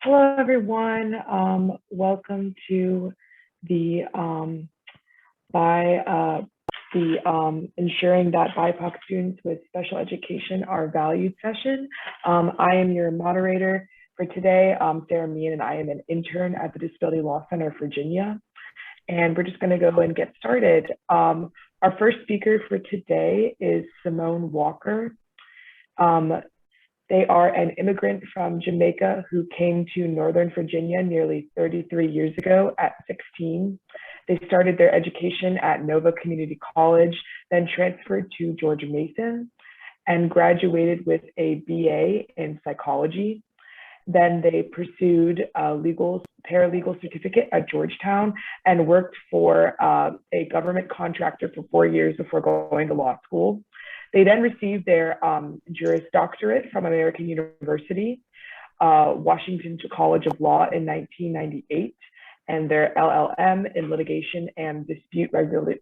Hello, everyone. Welcome to the Ensuring that BIPOC Students with Special Education are Valued session. I am your moderator for today, Sarah Meehan, and I am an intern at the Disability Law Center of Virginia. And we're just going to go and get started. Our first speaker for today is Simone Walker. They are an immigrant from Jamaica who came to Northern Virginia nearly 33 years ago at 16. They started their education at Nova Community College, then transferred to George Mason and graduated with a BA in psychology. Then they pursued a paralegal certificate at Georgetown and worked for a government contractor for 4 years before going to law school. They then received their Juris Doctorate from American University, Washington College of Law in 1998, and their LLM in Litigation and Dispute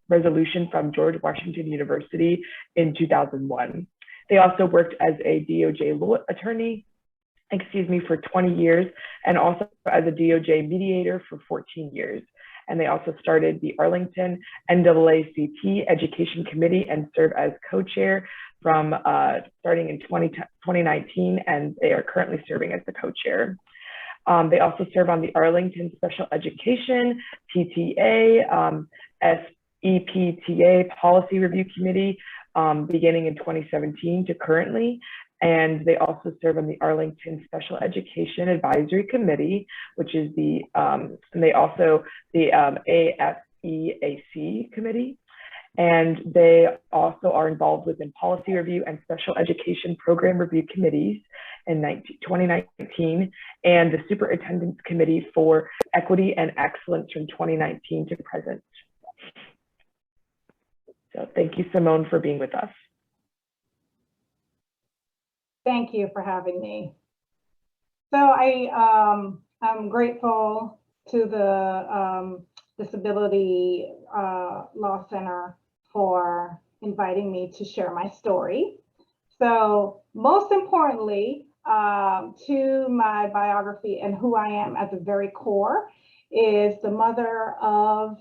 Resolution from George Washington University in 2001. They also worked as a DOJ law attorney, for 20 years, and also as a DOJ mediator for 14 years. And they also started the Arlington NAACP Education Committee and serve as co-chair from starting in 2019, and they are currently serving as the co-chair. They also serve on the Arlington Special Education, PTA, SEPTA Policy Review Committee, beginning in 2017 to currently. And they also serve on the Arlington Special Education Advisory Committee, which is the ASEAC committee. And they also are involved within policy review and special education program review committees in 2019, and the Superintendent's Committee for Equity and Excellence from 2019 to present. So thank you, Simone, for being with us. Thank you for having me. So I'm grateful to the Disability Law Center for inviting me to share my story. So most importantly, to my biography and who I am at the very core is the mother of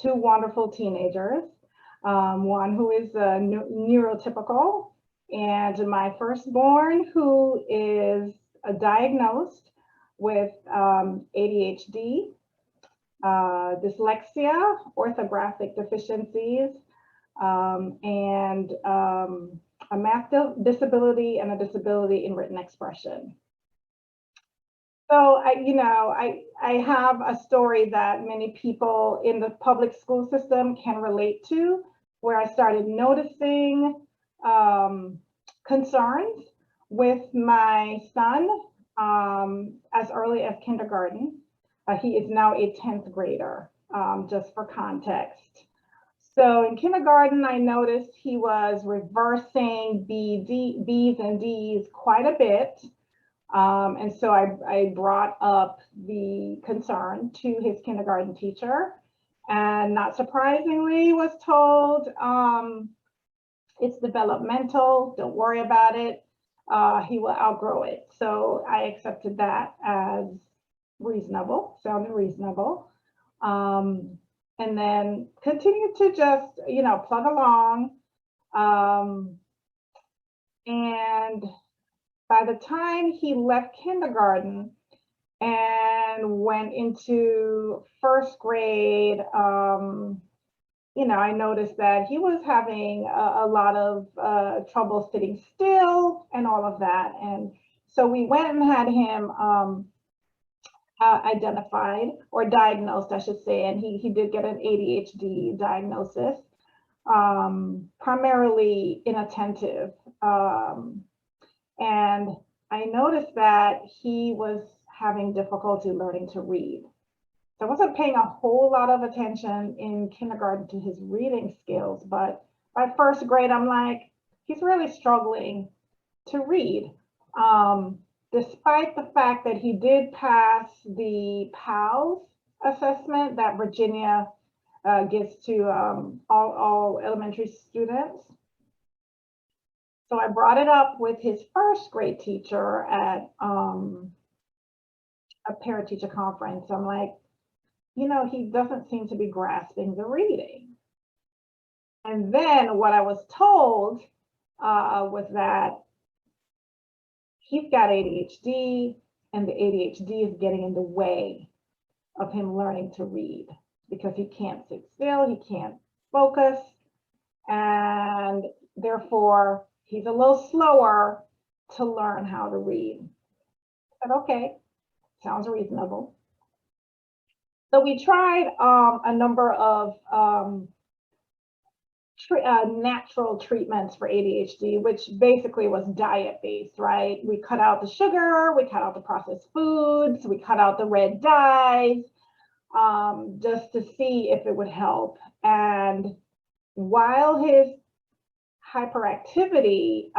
two wonderful teenagers, one who is neurotypical, and my firstborn, who is diagnosed with ADHD, dyslexia, orthographic deficiencies, and a math disability and a disability in written expression. So I have a story that many people in the public school system can relate to, where I started noticing concerns with my son as early as kindergarten. He is now a 10th grader, just for context. So in kindergarten, I noticed he was reversing B's and D's quite a bit. And so I brought up the concern to his kindergarten teacher, and not surprisingly was told, it's developmental, don't worry about it. He will outgrow it. So I accepted that as reasonable, sounded reasonable. And then continued to just, plug along. And by the time he left kindergarten and went into first grade, I noticed that he was having a lot of trouble sitting still and all of that. And so we went and had him identified, or diagnosed, I should say, and he did get an ADHD diagnosis, primarily inattentive. And I noticed that he was having difficulty learning to read. So I wasn't paying a whole lot of attention in kindergarten to his reading skills, but by first grade, I'm like, he's really struggling to read. Despite the fact that he did pass the PALS assessment that Virginia gives to all elementary students. So I brought it up with his first grade teacher at a parent teacher conference. I'm like, you know, he doesn't seem to be grasping the reading. And then what I was told was that he's got ADHD, and the ADHD is getting in the way of him learning to read because he can't sit still, he can't focus, and therefore he's a little slower to learn how to read. I said, okay, sounds reasonable. So we tried a number of natural treatments for ADHD, which basically was diet-based, right? We cut out the sugar, we cut out the processed foods, we cut out the red dyes, just to see if it would help. And while his hyperactivity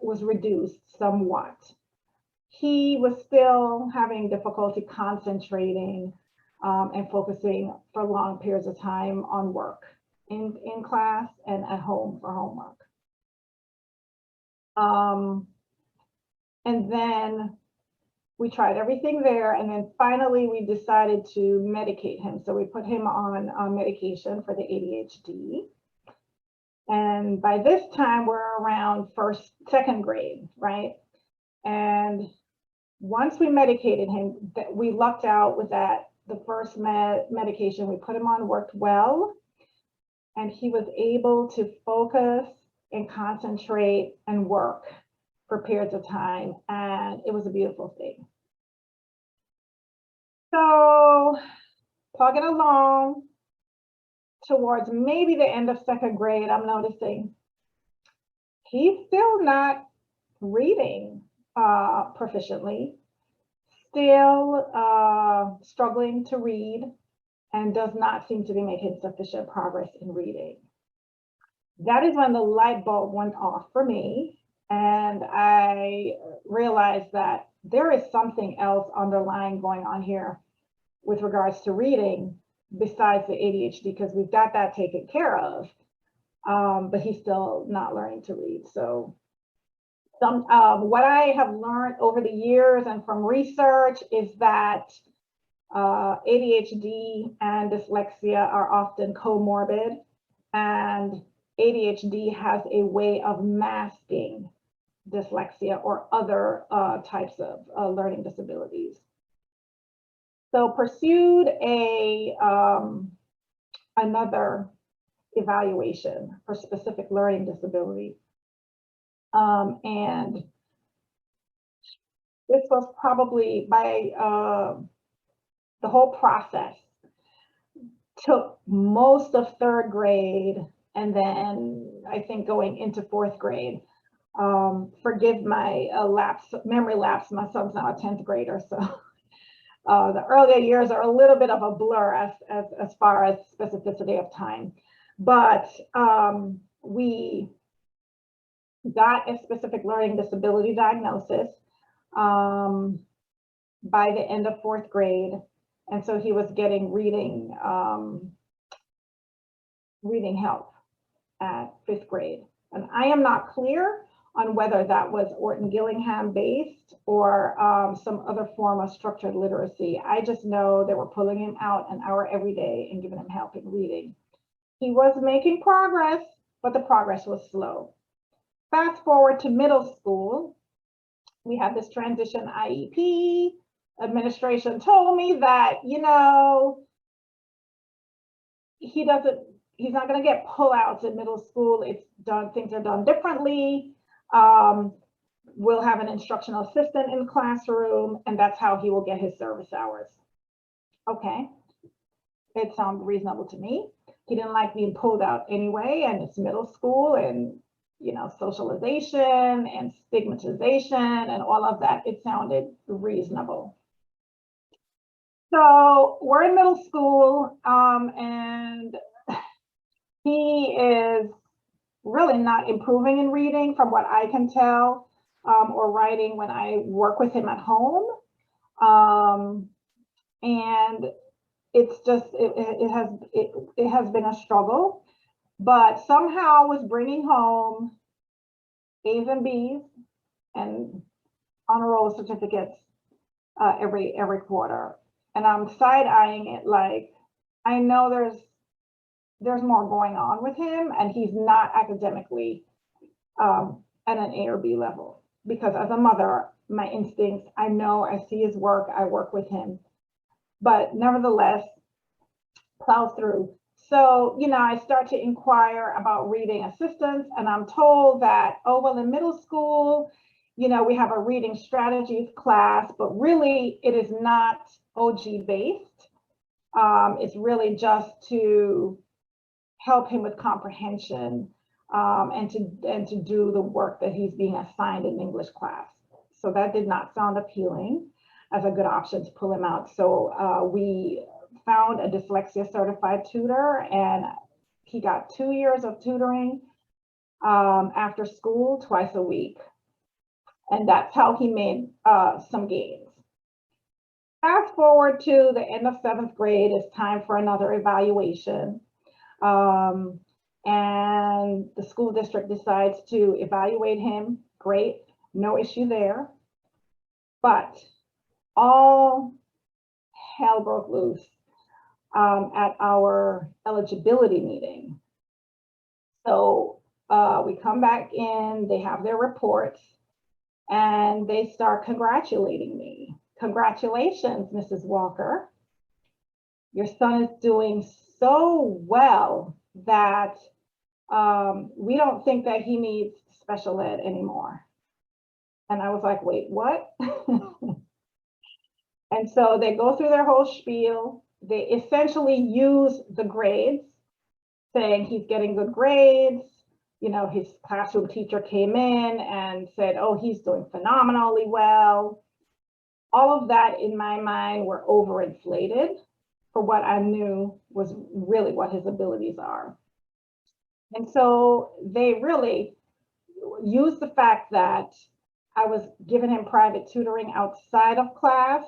was reduced somewhat, he was still having difficulty concentrating and focusing for long periods of time on work in class and at home for homework. And then we tried everything there, and then finally we decided to medicate him. So we put him on medication for the ADHD. And by this time we're around second grade, right? And once we medicated him, we lucked out with that. The first medication we put him on worked well, and he was able to focus and concentrate and work for periods of time, and it was a beautiful thing. So plugging along towards maybe the end of second grade, I'm noticing he's still not reading proficiently, still struggling to read, and does not seem to be making sufficient progress in reading. That is when the light bulb went off for me, and I realized that there is something else underlying going on here with regards to reading besides the ADHD, because we've got that taken care of, but he's still not learning to read. So what I have learned over the years and from research is that ADHD and dyslexia are often comorbid, and ADHD has a way of masking dyslexia or other types of learning disabilities. So pursued another evaluation for specific learning disability. And this was probably by the whole process took most of third grade, and then I think going into fourth grade. Forgive my memory lapse. My son's now a 10th grader, so the earlier years are a little bit of a blur as far as specificity of time. But we got a specific learning disability diagnosis by the end of fourth grade. And so he was getting reading help at fifth grade. And I am not clear on whether that was Orton-Gillingham based or some other form of structured literacy. I just know they were pulling him out an hour every day and giving him help in reading. He was making progress, but the progress was slow. Fast forward to middle school, we had this transition IEP. Administration told me that, you know, he's not going to get pullouts in middle school. It's done, things are done differently. We'll have an instructional assistant in classroom, and that's how he will get his service hours. Okay, it sounded reasonable to me. He didn't like being pulled out anyway, and it's middle school, and you know, socialization and stigmatization and all of that. It sounded reasonable. So we're in middle school, and he is really not improving in reading from what I can tell, or writing when I work with him at home. And it's just, it has been a struggle, but somehow was bringing home A's and B's and honor roll certificates every quarter. And I'm side-eyeing it like, I know there's more going on with him, and he's not academically at an A or B level. Because as a mother, my instincts, I know, I see his work, I work with him, but nevertheless, plows through. So, I start to inquire about reading assistance, and I'm told that, oh, well, in middle school, we have a reading strategies class, but really it is not OG based. It's really just to help him with comprehension and to do the work that he's being assigned in English class. So that did not sound appealing as a good option to pull him out. So we found a dyslexia certified tutor, and he got 2 years of tutoring after school twice a week. And that's how he made some gains. Fast forward to the end of 7th grade, it's time for another evaluation. And the school district decides to evaluate him. Great, no issue there. But all hell broke loose at our eligibility meeting. So we come back in, they have their reports, and they start congratulating me. Congratulations, Mrs. Walker. Your son is doing so well that we don't think that he needs special ed anymore. And I was like, wait, what? And so they go through their whole spiel. They essentially use the grades, saying he's getting good grades. His classroom teacher came in and said, oh, he's doing phenomenally well. All of that in my mind were overinflated for what I knew was really what his abilities are. And so they really used the fact that I was giving him private tutoring outside of class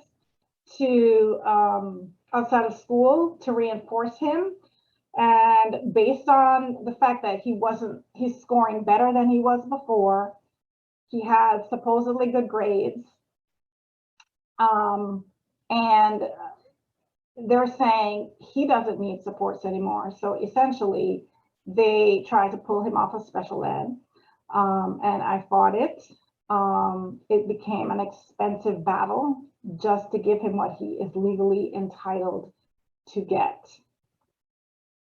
to outside of school to reinforce him. And based on the fact that he's scoring better than he was before, he has supposedly good grades. And they're saying he doesn't need supports anymore. So essentially, they tried to pull him off of special ed, and I fought it. It became an expensive battle just to give him what he is legally entitled to get.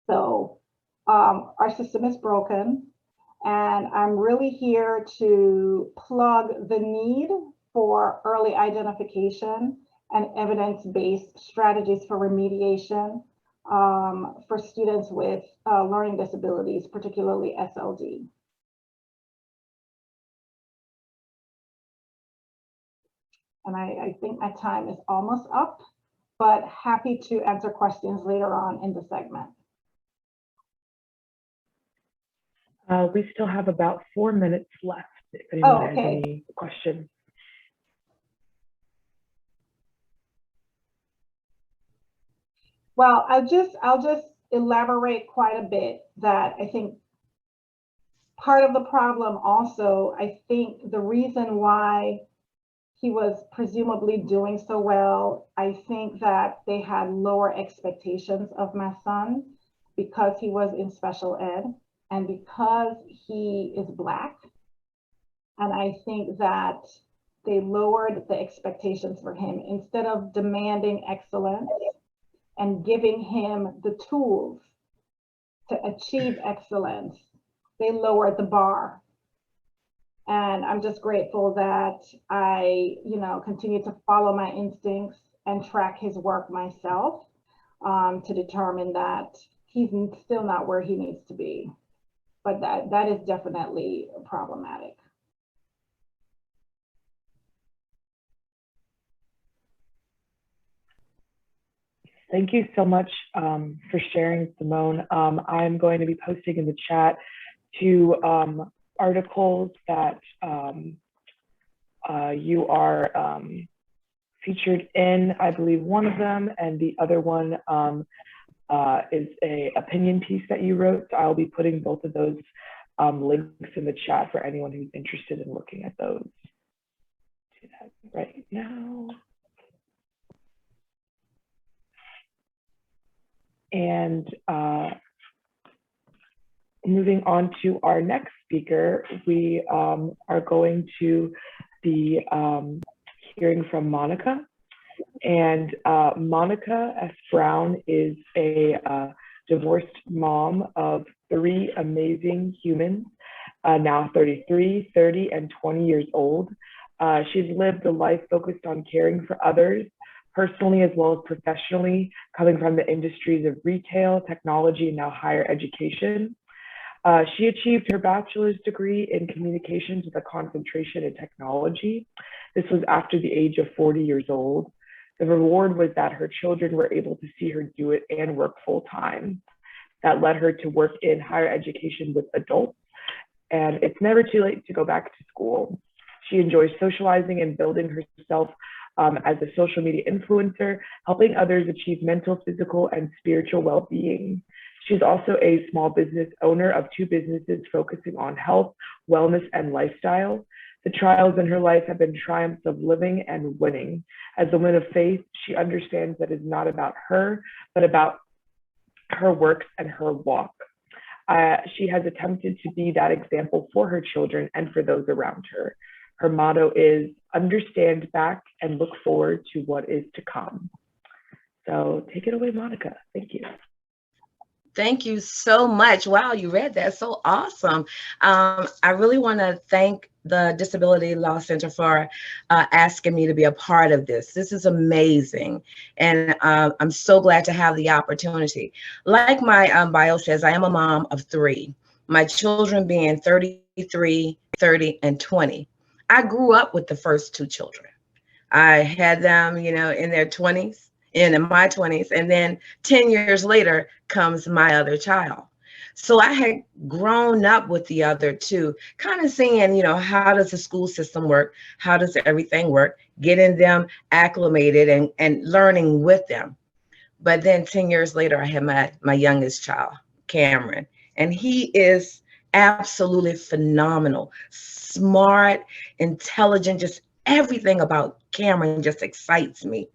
So our system is broken, and I'm really here to plug the need for early identification and evidence-based strategies for remediation for students with learning disabilities, particularly SLD. And I think my time is almost up, but happy to answer questions later on in the segment. We still have about 4 minutes left if anyone has any questions. Well, I'll just elaborate quite a bit that I think part of the problem also, I think the reason why he was presumably doing so well, I think that they had lower expectations of my son because he was in special ed and because he is Black. And I think that they lowered the expectations for him instead of demanding excellence and giving him the tools to achieve excellence. They lowered the bar. And I'm just grateful that I, continue to follow my instincts and track his work myself to determine that he's still not where he needs to be. But that is definitely problematic. Thank you so much for sharing, Simone. I'm going to be posting in the chat 2 articles that you are featured in. I believe one of them, and the other one is an opinion piece that you wrote. So I'll be putting both of those links in the chat for anyone who's interested in looking at those. Do that right now. And moving on to our next speaker, we are going to be hearing from Monica. And Monica S. Brown is a divorced mom of 3 amazing humans, now 33, 30, and 20 years old. She's lived a life focused on caring for others, personally as well as professionally, coming from the industries of retail, technology, and now higher education. She achieved her bachelor's degree in communications with a concentration in technology. This was after the age of 40 years old. The reward was that her children were able to see her do it and work full time. That led her to work in higher education with adults. And it's never too late to go back to school. She enjoys socializing and building herself as a social media influencer, helping others achieve mental, physical, and spiritual well-being. She's also a small business owner of 2 businesses focusing on health, wellness, and lifestyle. The trials in her life have been triumphs of living and winning. As a woman of faith, she understands that it's not about her, but about her works and her walk. She has attempted to be that example for her children and for those around her. Her motto is understand back and look forward to what is to come. So take it away, Monica. Thank you. Thank you so much. Wow, you read that. So awesome. I really want to thank the Disability Law Center for asking me to be a part of this. This is amazing. And I'm so glad to have the opportunity. Like my bio says, I am a mom of 3. My children being 33, 30, and 20. I grew up with the first 2 children. I had them, in their 20s. In my 20s, and then 10 years later comes my other child. So I had grown up with the other 2, kind of seeing, how does the school system work? How does everything work? Getting them acclimated and learning with them. But then 10 years later, I had my youngest child, Cameron, and he is absolutely phenomenal, smart, intelligent, just everything about Cameron just excites me.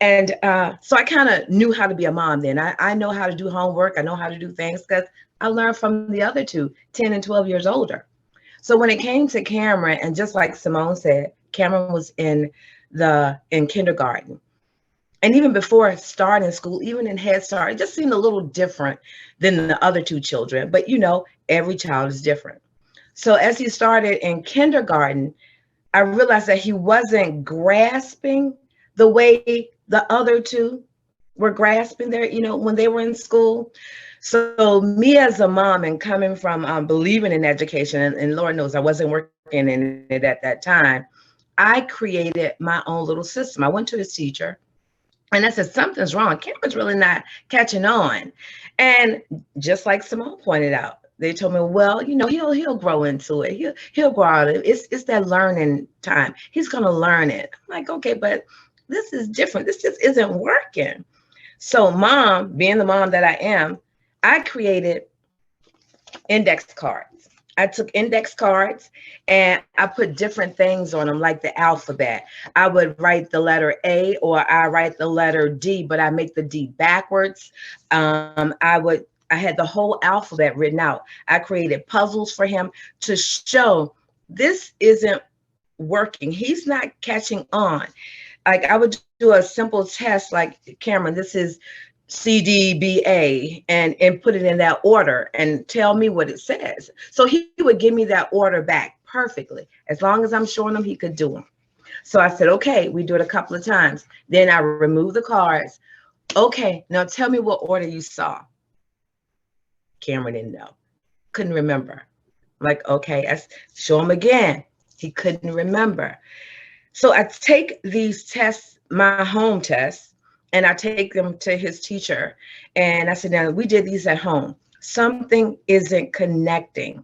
And so I kind of knew how to be a mom then. I know how to do homework. I know how to do things because I learned from the other 2, 10 and 12 years older. So when it came to Cameron, and just like Simone said, Cameron was in kindergarten. And even before starting school, even in Head Start, it just seemed a little different than the other 2 children. But every child is different. So as he started in kindergarten, I realized that he wasn't grasping the way the other 2 were grasping their, when they were in school. So me as a mom and coming from believing in education, and Lord knows I wasn't working in it at that time, I created my own little system. I went to his teacher and I said, something's wrong. Cameron's really not catching on. And just like Simone pointed out, they told me, well, he'll grow into it. He'll grow out of it. It's that learning time. He's going to learn it. I'm like, okay, but this is different. This just isn't working. So mom, being the mom that I am, I created index cards. I took index cards and I put different things on them, like the alphabet. I would write the letter A or I write the letter D, but I make the D backwards. I had the whole alphabet written out. I created puzzles for him to show this isn't working. He's not catching on. Like I would do a simple test like, Cameron, this is CDBA, and put it in that order and tell me what it says. So he would give me that order back perfectly. As long as I'm showing him, he could do them. So I said, okay, we do it a couple of times. Then I remove the cards. Okay, now tell me what order you saw. Cameron didn't know, couldn't remember. I'm like, okay, let's show him again. He couldn't remember. So I take these tests, my home tests, and I take them to his teacher. And I said, now we did these at home. Something isn't connecting.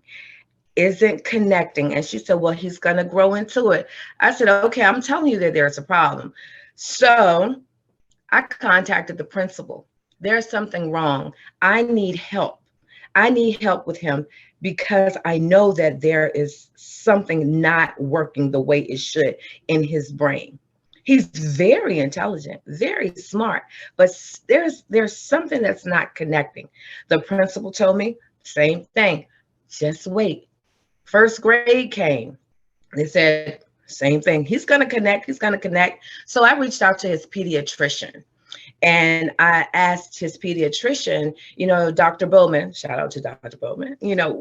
And she said, well, he's going to grow into it. I said, okay, I'm telling you that there's a problem. So I contacted the principal. There's something wrong. I need help. I need help with him because I know that there is something not working the way it should in his brain. He's very intelligent, very smart, but there's something that's not connecting. The principal told me, same thing, just wait. First grade came. They said, same thing. He's going to connect. He's going to connect. So I reached out to his pediatrician and I asked his pediatrician, you know, Dr. Bowman, shout out to Dr. Bowman, you know,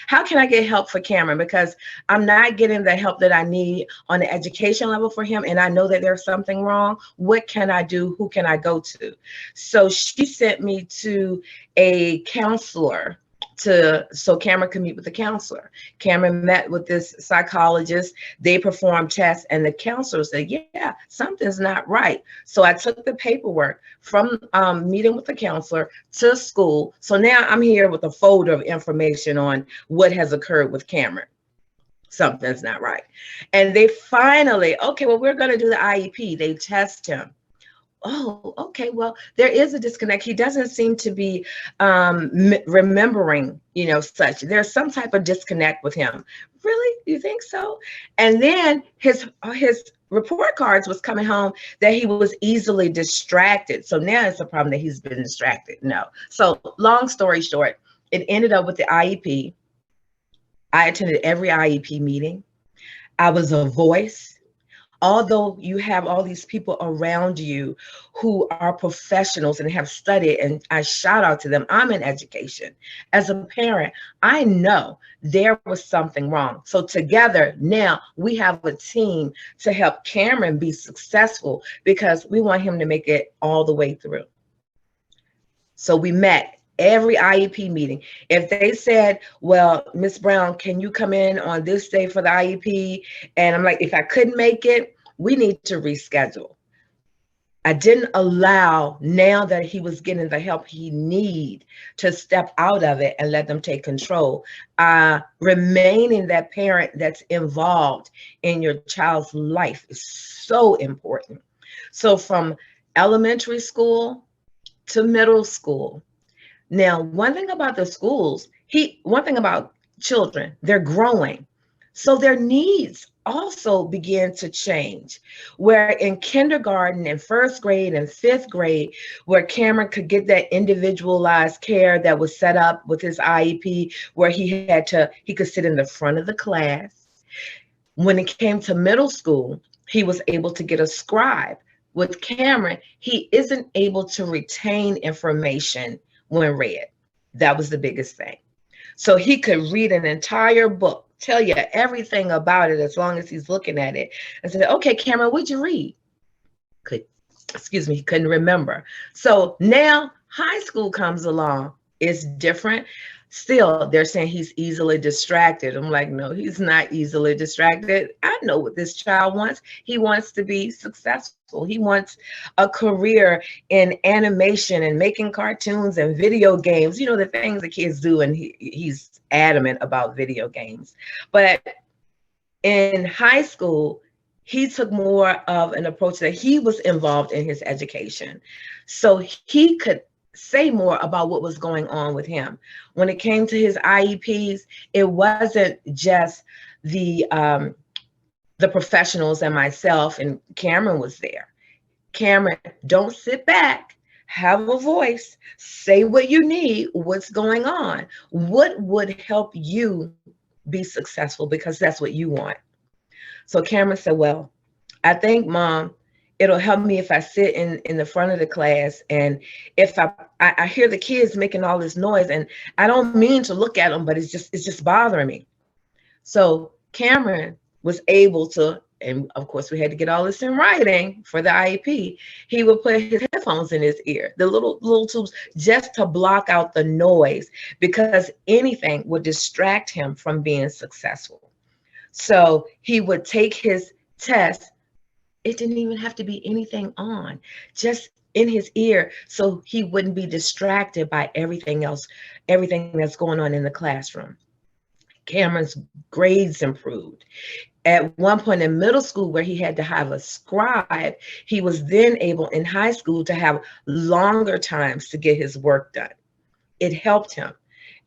how can I get help for Cameron? Because I'm not getting the help that I need on the education level for him. And I know that there's something wrong. What can I do? Who can I go to? So she sent me to a counselor so Cameron could meet with the counselor. Cameron met with this psychologist. They performed tests and the counselor said, yeah, something's not right. So I took the paperwork from meeting with the counselor to school. So now I'm here with a folder of information on what has occurred with Cameron. Something's not right. And they finally, okay, well, we're going to do the IEP. They test him. Oh, okay, well, there is a disconnect. He doesn't seem to be remembering, you know, such. There's some type of disconnect with him. Really? You think so? And then his report cards was coming home that he was easily distracted. So now it's a problem that he's been distracted. No. So long story short, it ended up with the IEP. I attended every IEP meeting. I was a voice. Although you have all these people around you who are professionals and have studied, and I shout out to them, I'm in education. As a parent, I know there was something wrong. So together now we have a team to help Cameron be successful because we want him to make it all the way through. So we met every IEP meeting. If they said, well, Ms. Brown, can you come in on this day for the IEP? And I'm like, if I couldn't make it, we need to reschedule. I didn't allow, now that he was getting the help he need, to step out of it and let them take control. Remaining that parent that's involved in your child's life is so important. So from elementary school to middle school. Now, one thing about the schools, one thing about children, they're growing. So their needs also begin to change. Where in kindergarten and first grade and fifth grade, where Cameron could get that individualized care that was set up with his IEP, where he could sit in the front of the class. When it came to middle school, he was able to get a scribe. With Cameron, he isn't able to retain information when read. That was the biggest thing. So he could read an entire book, tell you everything about it as long as he's looking at it and say, okay, Cameron, what'd you read? He couldn't remember. So now high school comes along. It's different. Still, they're saying he's easily distracted. I'm like, no, he's not easily distracted. I know what this child wants. He wants to be successful. He wants a career in animation and making cartoons and video games, you know, the things the kids do, and he's adamant about video games. But in high school, he took more of an approach that he was involved in his education. So he could say more about what was going on with him. When it came to his IEPs, it wasn't just the professionals and myself, and Cameron was there. Cameron, don't sit back, have a voice, say what you need, what's going on, what would help you be successful, because that's what you want. So Cameron said, well, I think, Mom, it'll help me if I sit in the front of the class, and if I hear the kids making all this noise, and I don't mean to look at them, but it's just bothering me. So Cameron was able to, and of course we had to get all this in writing for the IEP. He would put his headphones in his ear, the little tubes, just to block out the noise, because anything would distract him from being successful. So he would take his test. It didn't even have to be anything on, just in his ear, so he wouldn't be distracted by everything else, everything that's going on in the classroom. Cameron's grades improved. At one point in middle school, where he had to have a scribe, he was then able in high school to have longer times to get his work done. It helped him.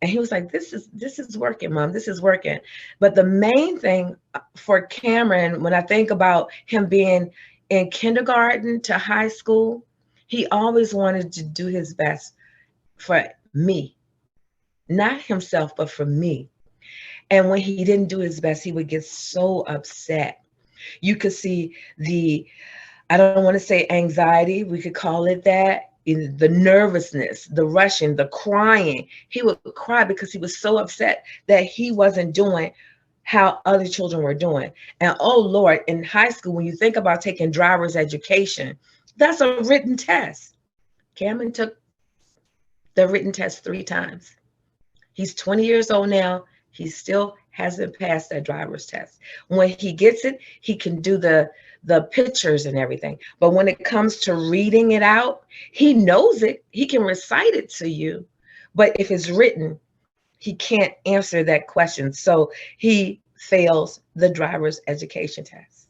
And he was like, this is working, Mom, this is working. But the main thing for Cameron, when I think about him being in kindergarten to high school, he always wanted to do his best for me, not himself, but for me. And when he didn't do his best, he would get so upset. You could see I don't want to say anxiety, we could call it that, the nervousness, the rushing, the crying. He would cry because he was so upset that he wasn't doing how other children were doing. And oh Lord, in high school, when you think about taking driver's education, that's a written test. Cameron took the written test 3 times. He's 20 years old now. He still hasn't passed that driver's test. When he gets it, he can do the pictures and everything. But when it comes to reading it out, he knows it. He can recite it to you. But if it's written, he can't answer that question. So he fails the driver's education test.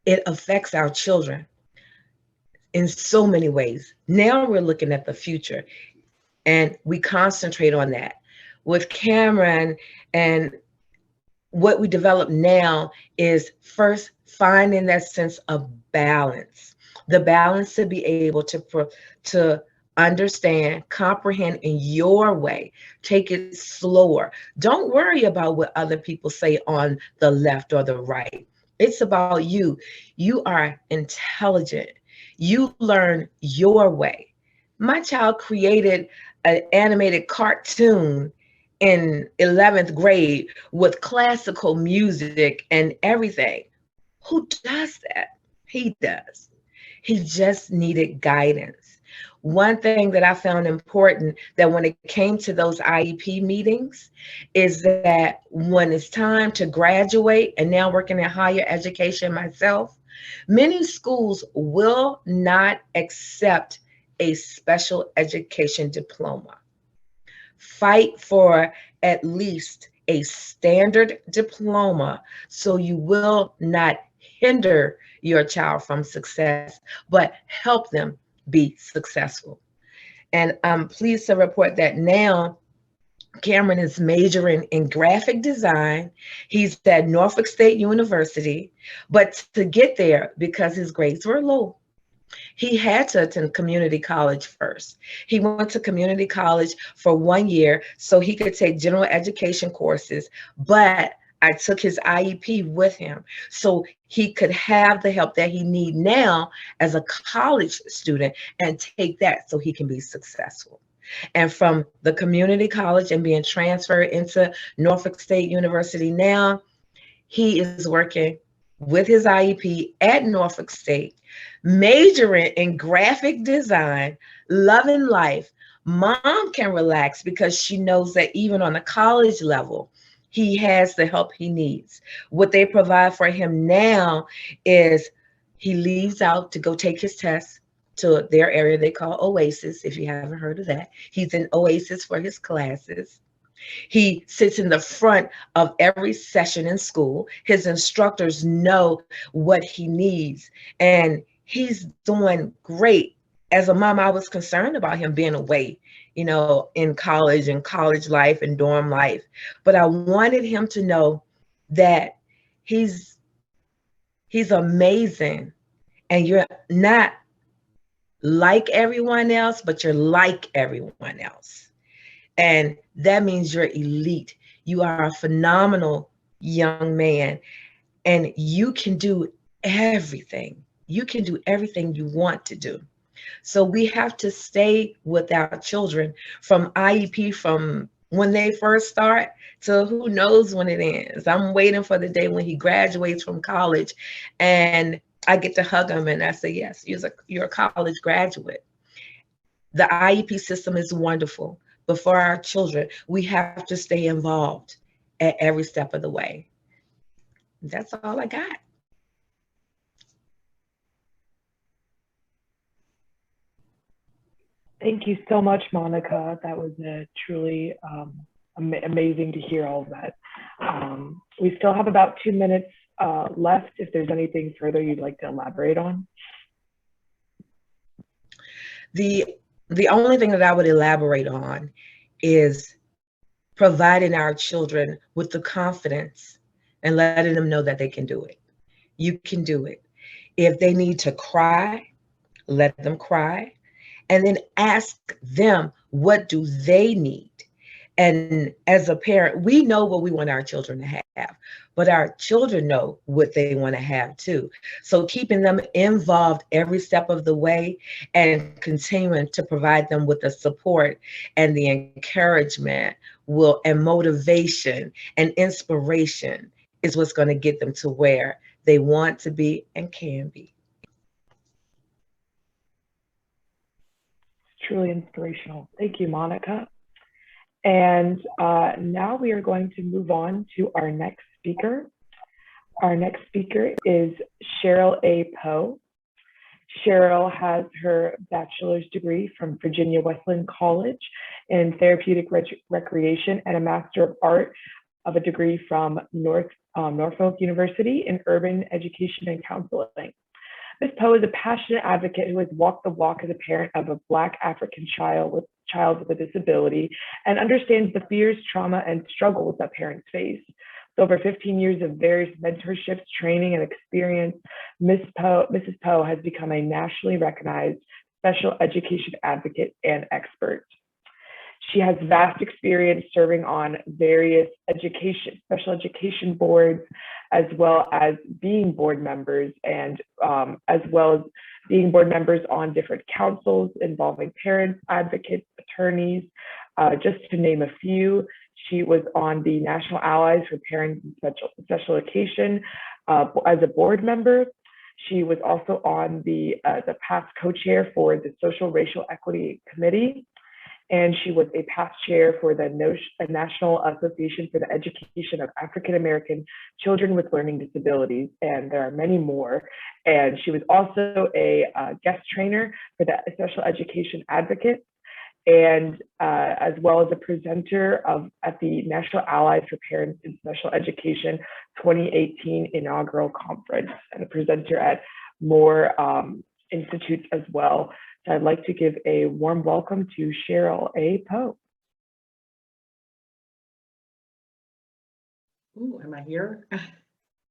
It affects our children in so many ways. Now we're looking at the future, and we concentrate on that. With Cameron, and what we develop now is first finding that sense of balance, the balance to be able to understand, comprehend in your way, take it slower. Don't worry about what other people say on the left or the right. It's about you. You are intelligent. You learn your way. My child created an animated cartoon in 11th grade with classical music and everything. Who does that? He does. He just needed guidance. One thing that I found important, that when it came to those IEP meetings, is that when it's time to graduate, and now working in higher education myself, many schools will not accept a special education diploma. Fight for at least a standard diploma so you will not hinder your child from success, but help them be successful. And I'm pleased to report that now Cameron is majoring in graphic design. He's at Norfolk State University, but to get there, because his grades were low, he had to attend community college first. He went to community college for 1 year so he could take general education courses, but I took his IEP with him so he could have the help that he needs now as a college student and take that so he can be successful. And from the community college and being transferred into Norfolk State University now, he is working with his IEP at Norfolk State, majoring in graphic design, loving life. Mom can relax because she knows that even on a college level, he has the help he needs. What they provide for him now is he leaves out to go take his test to their area they call Oasis, if you haven't heard of that. He's in Oasis for his classes. He sits in the front of every session in school. His instructors know what he needs, and he's doing great. As a mom, I was concerned about him being away, in college and college life and dorm life. But I wanted him to know that he's amazing, and you're not like everyone else, but you're like everyone else. And that means you're elite. You are a phenomenal young man, and you can do everything. You can do everything you want to do. So we have to stay with our children from IEP, from when they first start to who knows when it ends. I'm waiting for the day when he graduates from college and I get to hug him and I say, yes, you're a college graduate. The IEP system is wonderful, but for our children, we have to stay involved at every step of the way. That's all I got. Thank you so much, Monica. That was truly amazing to hear all of that. We still have about 2 minutes left if there's anything further you'd like to elaborate on. The only thing that I would elaborate on is providing our children with the confidence and letting them know that they can do it. You can do it. If they need to cry, let them cry, and then ask them, what do they need? And as a parent, we know what we want our children to have, but our children know what they want to have too. So keeping them involved every step of the way and continuing to provide them with the support and the encouragement will and motivation and inspiration is what's going to get them to where they want to be and can be. It's truly inspirational. Thank you, Monica. And now we are going to move on to our next speaker. Our next speaker is Cheryl A. Poe. Cheryl has her bachelor's degree from Virginia Wesleyan College in therapeutic recreation and a Master of Art of a degree from Norfolk University in urban education and counseling. Ms. Poe is a passionate advocate who has walked the walk as a parent of a Black African child with a disability and understands the fears, trauma, and struggles that parents face. With over 15 years of various mentorships, training, and experience, Mrs. Poe has become a nationally recognized special education advocate and expert. She has vast experience serving on various special education boards, as well as being board members and as well as being board members on different councils involving parents, advocates, attorneys, just to name a few. She was on the National Allies for Parents in Special Education as a board member. She was also on the past co-chair for the Social Racial Equity Committee. And she was a past chair for the National Association for the Education of African American Children with Learning Disabilities, and there are many more. And she was also a guest trainer for the Special Education Advocates, and as well as a presenter at the National Allies for Parents in Special Education 2018 inaugural conference, and a presenter at more institutes as well. So I'd like to give a warm welcome to Cheryl A. Poe. Ooh, am I here?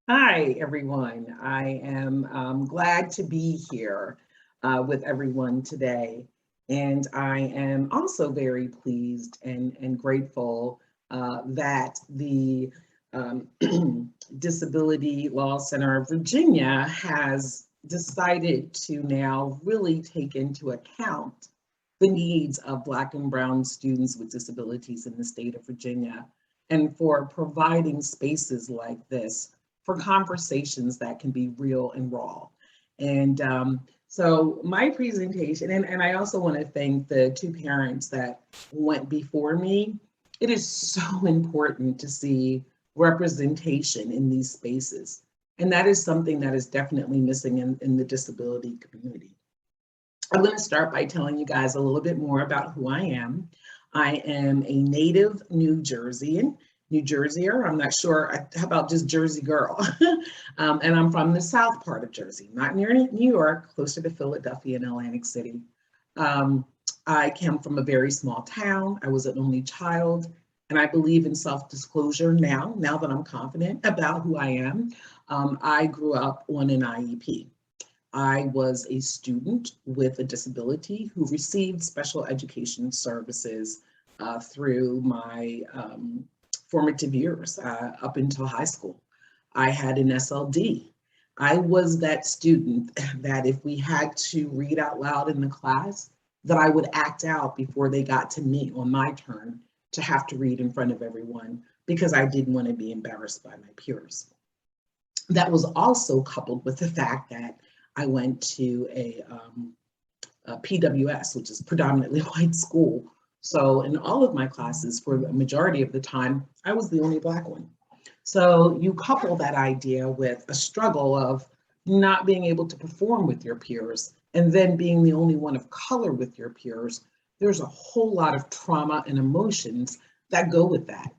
Hi, everyone. I am glad to be here with everyone today. And I am also very pleased and grateful that the Disability Law Center of Virginia has decided to now really take into account the needs of Black and Brown students with disabilities in the state of Virginia, and for providing spaces like this for conversations that can be real and raw. And so my presentation, and I also want to thank the two parents that went before me. It is so important to see representation in these spaces. And that is something that is definitely missing in the disability community. I'm going to start by telling you guys a little bit more about who I am. I am a native New Jerseyan, I'm not sure, how about just Jersey girl? And I'm from the south part of Jersey, not near New York, closer to Philadelphia and Atlantic City. I came from a very small town. I was an only child, and I believe in self-disclosure now that I'm confident about who I am. I grew up on an IEP. I was a student with a disability who received special education services through my formative years up until high school. I had an SLD. I was that student that if we had to read out loud in the class, that I would act out before they got to me on my turn to have to read in front of everyone because I didn't want to be embarrassed by my peers. That was also coupled with the fact that I went to a PWS, which is predominantly white school. So in all of my classes, for the majority of the time, I was the only Black one. So you couple that idea with a struggle of not being able to perform with your peers and then being the only one of color with your peers, there's a whole lot of trauma and emotions that go with that.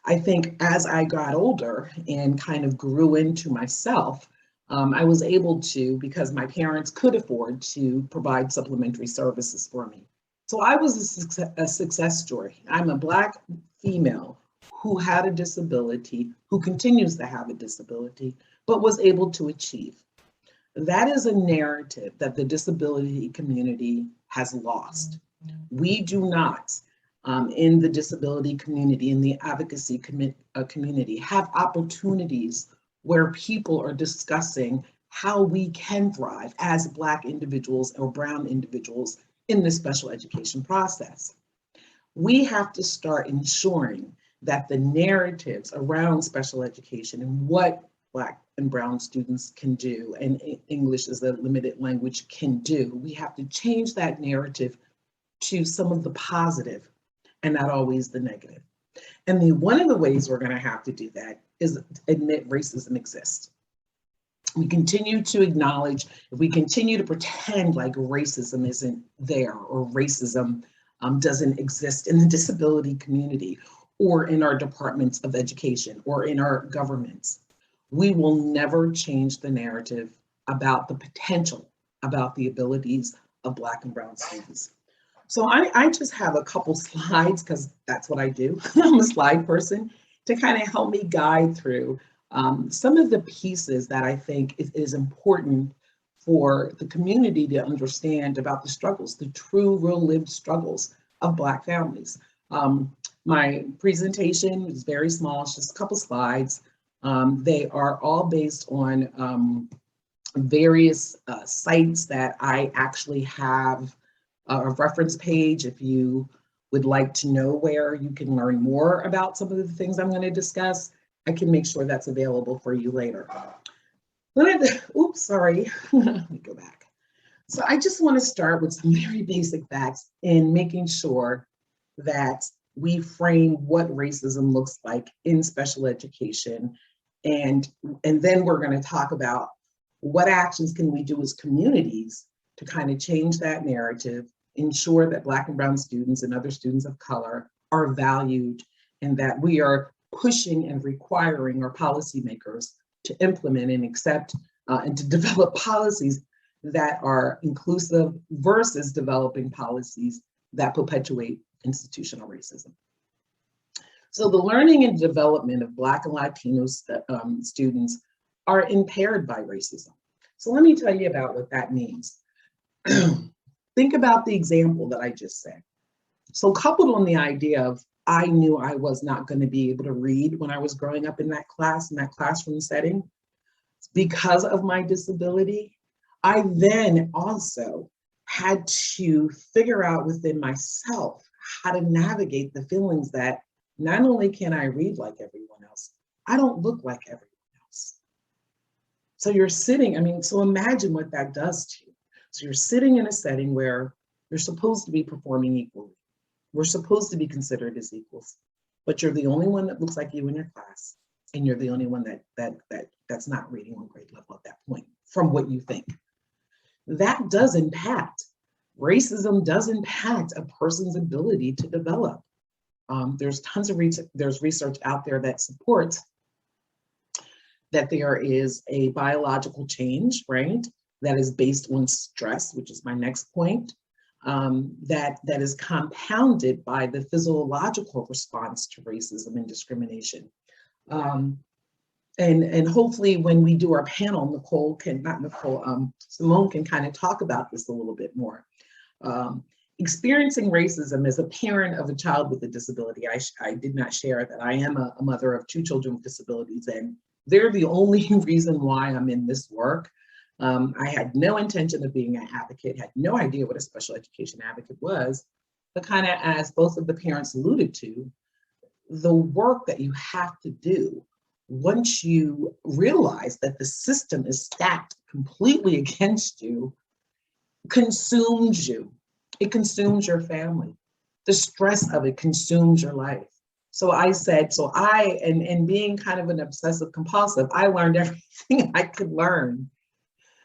I think as I got older and kind of grew into myself, I was able to, because my parents could afford to provide supplementary services for me. So I was a success story. I'm a Black female who had a disability, who continues to have a disability, but was able to achieve. That is a narrative that the disability community has lost. We do not, in the disability community, in the advocacy community, have opportunities where people are discussing how we can thrive as Black individuals or Brown individuals in the special education process. We have to start ensuring that the narratives around special education and what Black and Brown students can do, and English as a limited language can do, we have to change that narrative to some of the positive and not always the negative. And one of the ways we're going to have to do that is admit racism exists. We continue to acknowledge, if we continue to pretend like racism isn't there or racism doesn't exist in the disability community or in our departments of education or in our governments, we will never change the narrative about the potential, about the abilities of Black and Brown students. So I just have a couple slides, because that's what I do. I'm a slide person, to kind of help me guide through some of the pieces that I think is important for the community to understand about the struggles, the true, real lived struggles of Black families. My presentation is very small, it's just a couple slides. They are all based on various sites that I actually have a reference page. If you would like to know where you can learn more about some of the things I'm going to discuss, I can make sure that's available for you later. Oops, sorry, let me go back. So I just want to start with some very basic facts in making sure that we frame what racism looks like in special education. And then we're going to talk about what actions can we do as communities to kind of change that narrative, ensure that Black and Brown students and other students of color are valued, and that we are pushing and requiring our policymakers to implement and accept and to develop policies that are inclusive versus developing policies that perpetuate institutional racism. So the learning and development of Black and Latino students are impaired by racism. So let me tell you about what that means. Think about the example that I just said. So coupled on the idea of I knew I was not going to be able to read when I was growing up in that classroom setting because of my disability, I then also had to figure out within myself how to navigate the feelings that not only can I read like everyone else, I don't look like everyone else. So you're sitting, so imagine what that does to you. So you're sitting in a setting where you're supposed to be performing equally. We're supposed to be considered as equals, but you're the only one that looks like you in your class, and you're the only one that's not reading on grade level at that point, from what you think. That does impact. Racism does impact a person's ability to develop. There's tons of research out there that supports that there is a biological change, right? That is based on stress, which is my next point. That is compounded by the physiological response to racism and discrimination. And hopefully when we do our panel, Simone can kind of talk about this a little bit more. Experiencing racism as a parent of a child with a disability, I did not share that I am a mother of 2 children with disabilities, and they're the only reason why I'm in this work. I had no intention of being an advocate, had no idea what a special education advocate was, but kind of as both of the parents alluded to, the work that you have to do once you realize that the system is stacked completely against you, consumes you. It consumes your family. The stress of it consumes your life. So I said, and being kind of an obsessive compulsive, I learned everything I could learn.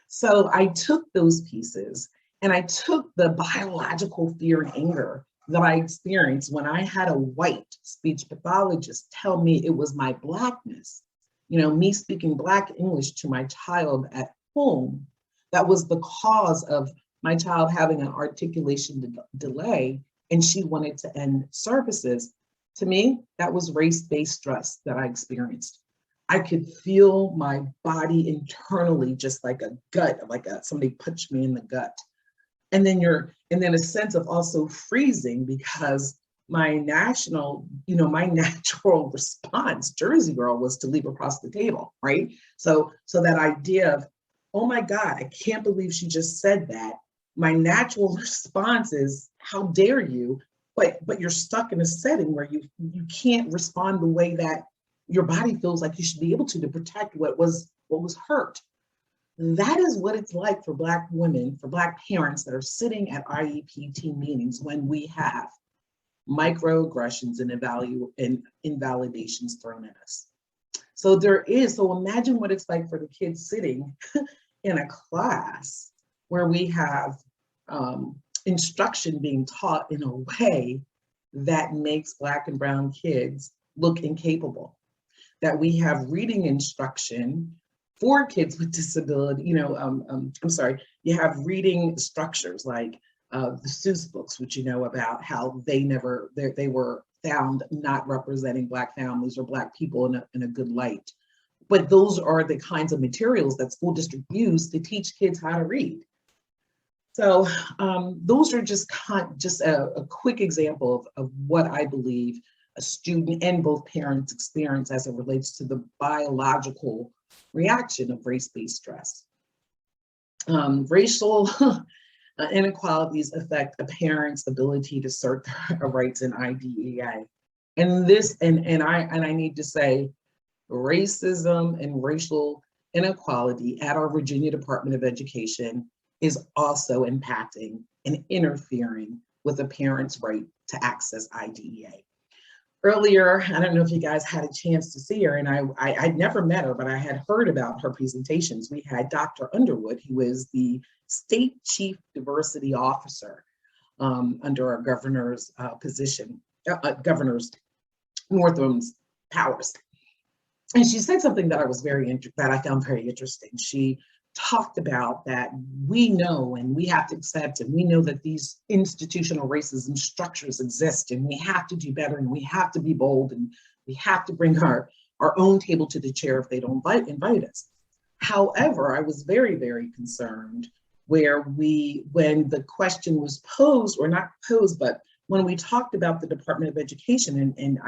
So I took those pieces and I took the biological fear and anger that I experienced when I had a white speech pathologist tell me it was my Blackness, me speaking Black English to my child at home, that was the cause of my child having an articulation delay, and she wanted to end services. To me, that was race-based stress that I experienced. I could feel my body internally, just like a gut, somebody punched me in the gut. And then a sense of also freezing, because my natural response, Jersey girl, was to leap across the table, right? So that idea of, oh my God, I can't believe she just said that. My natural response is, how dare you? But you're stuck in a setting where you can't respond the way that your body feels like you should be able to protect what was hurt. That is what it's like for Black women, for Black parents that are sitting at IEP meetings when we have microaggressions and invalidations thrown at us. So imagine what it's like for the kids sitting in a class where we have instruction being taught in a way that makes Black and brown kids look incapable, that we have reading instruction for kids with disability, you have reading structures like the Seuss books, which you know about how they were found not representing Black families or Black people in a good light. But those are the kinds of materials that school districts use to teach kids how to read. So those are just a quick example of what I believe a student and both parents experience as it relates to the biological reaction of race-based stress. Racial inequalities affect a parent's ability to assert their rights in IDEA. And I need to say, racism and racial inequality at our Virginia Department of Education is also impacting and interfering with a parent's right to access IDEA. Earlier, I don't know if you guys had a chance to see her, and I'd never met her, but I had heard about her presentations. We had Dr. Underwood, who is the State Chief Diversity Officer under our governor's position, Governor's Northam's powers. And she said something that I found very interesting. She talked about that we know and we have to accept, and we know that these institutional racism structures exist, and we have to do better, and we have to be bold, and we have to bring our own table to the chair if they don't invite us. However, I was very, very concerned when the question was posed, or not posed, but when we talked about the Department of Education, and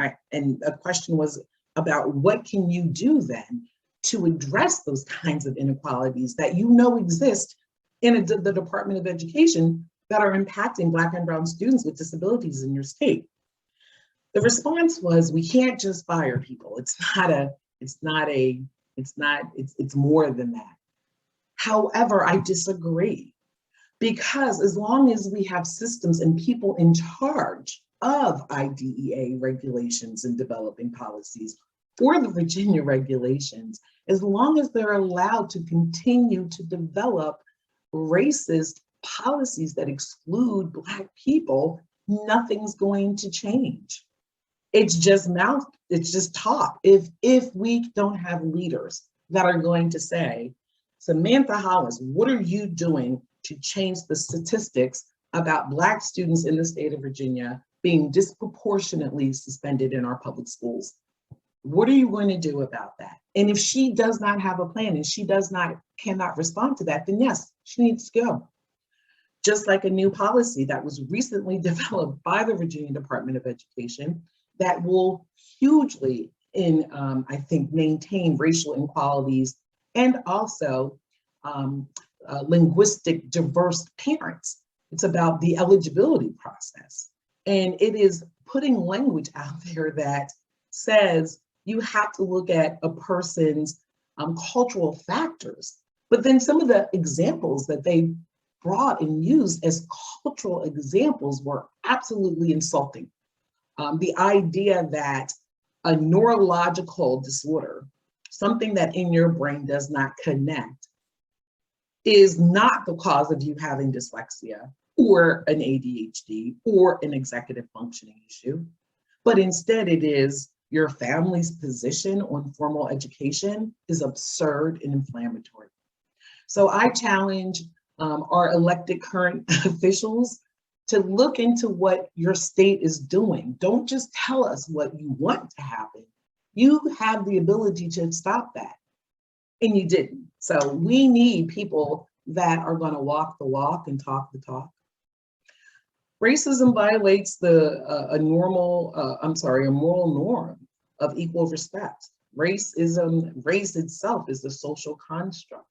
a question was about what can you do then to address those kinds of inequalities that you know exist in the Department of Education that are impacting Black and brown students with disabilities in your state. The response was, we can't just fire people. It's more than that. However, I disagree, because as long as we have systems and people in charge of IDEA regulations and developing policies for the Virginia regulations, as long as they're allowed to continue to develop racist policies that exclude Black people, nothing's going to change. It's just talk. If we don't have leaders that are going to say, Samantha Hollis, what are you doing to change the statistics about Black students in the state of Virginia being disproportionately suspended in our public schools? What are you going to do about that? And if she does not have a plan and she cannot respond to that, then yes, she needs to go. Just like a new policy that was recently developed by the Virginia Department of Education that will hugely, I think, maintain racial inequalities and also linguistic diverse parents. It's about the eligibility process. And it is putting language out there that says you have to look at a person's cultural factors. But then some of the examples that they brought and used as cultural examples were absolutely insulting. The idea that a neurological disorder, something that in your brain does not connect, is not the cause of you having dyslexia or an ADHD or an executive functioning issue, but instead it is your family's position on formal education is absurd and inflammatory. So I challenge our elected current officials to look into what your state is doing. Don't just tell us what you want to happen. You have the ability to stop that, and you didn't. So we need people that are going to walk the walk and talk the talk. Racism violates a moral norm of equal respect. Race itself is a social construct.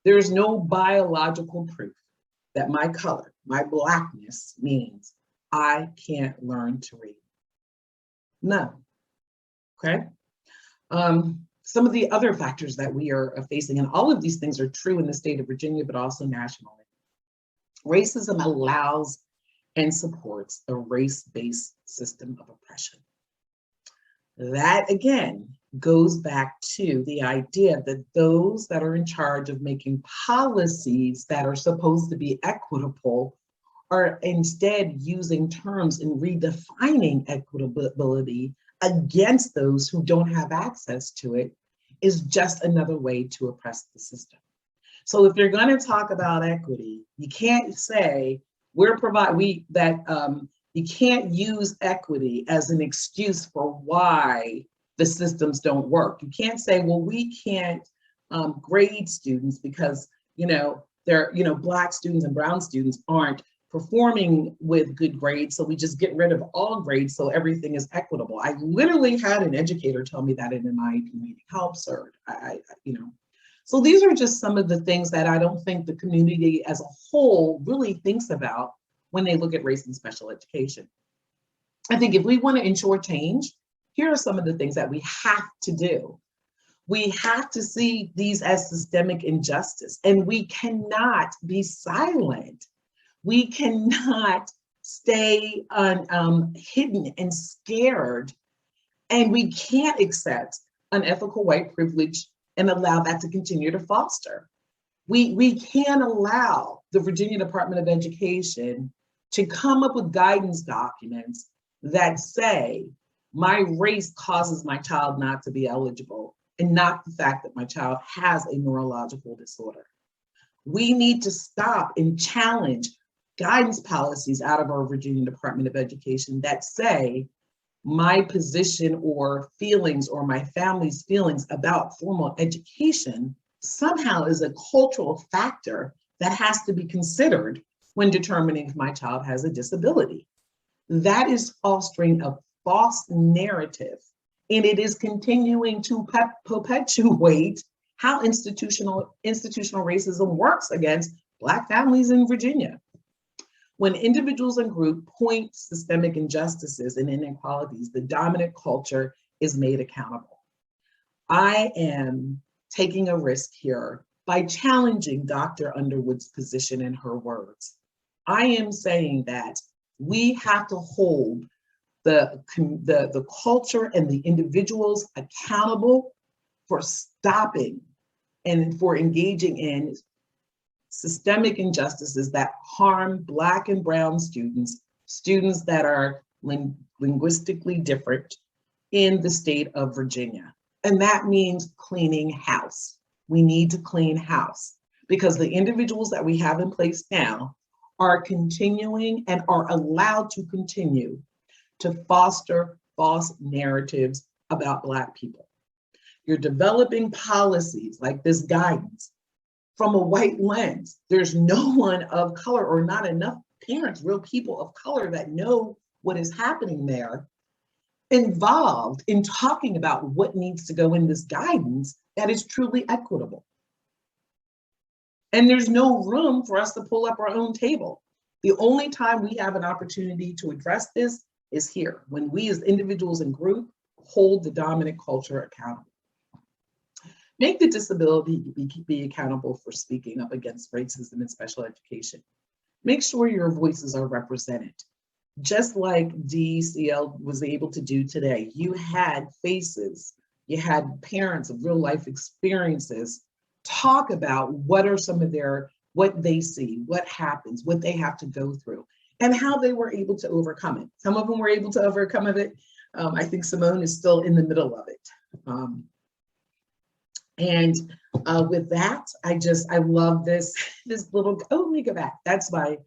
There is no biological proof that my color, my Blackness means I can't learn to read. None. Okay. Some of the other factors that we are facing, and all of these things are true in the state of Virginia, but also nationally. Racism allows and supports a race-based system of oppression. That, again, goes back to the idea that those that are in charge of making policies that are supposed to be equitable are instead using terms and redefining equitability against those who don't have access to it, is just another way to oppress the system. So if you're going to talk about equity, you can't say you can't use equity as an excuse for why the systems don't work. You can't say, well, we can't grade students because Black students and brown students aren't performing with good grades, so we just get rid of all grades so everything is equitable. I literally had an educator tell me that in an IEP meeting. How absurd. So these are just some of the things that I don't think the community as a whole really thinks about when they look at race and special education. I think if we want to ensure change, here are some of the things that we have to do. We have to see these as systemic injustice, and we cannot be silent. We cannot stay hidden and scared, and we can't accept unethical white privilege and allow that to continue to foster. We can't allow the Virginia Department of Education to come up with guidance documents that say my race causes my child not to be eligible, and not the fact that my child has a neurological disorder. We need to stop and challenge guidance policies out of our Virginia Department of Education that say my position or feelings or my family's feelings about formal education somehow is a cultural factor that has to be considered when determining if my child has a disability. That is fostering a false narrative, and it is continuing to perpetuate how institutional racism works against Black families in Virginia. When individuals and groups point systemic injustices and inequalities, the dominant culture is made accountable. I am taking a risk here by challenging Dr. Underwood's position in her words. I am saying that we have to hold the culture and the individuals accountable for stopping and for engaging in systemic injustices that harm Black and brown students that are linguistically different in the state of Virginia. And that means cleaning house. We need to clean house because the individuals that we have in place now are continuing and are allowed to continue to foster false narratives about Black people. You're developing policies like this guidance from a white lens. There's no one of color or not enough parents, real people of color that know what is happening there, involved in talking about what needs to go in this guidance that is truly equitable. And there's no room for us to pull up our own table. The only time we have an opportunity to address this is here, when we as individuals and group hold the dominant culture accountable. Make the disability be accountable for speaking up against racism in special education. Make sure your voices are represented. Just like DCL was able to do today, you had faces, you had parents of real life experiences talk about what are some of what they see, what happens, what they have to go through, and how they were able to overcome it. Some of them were able to overcome it. I think Simone is still in the middle of it. With that, I love this little, let me go back. That's my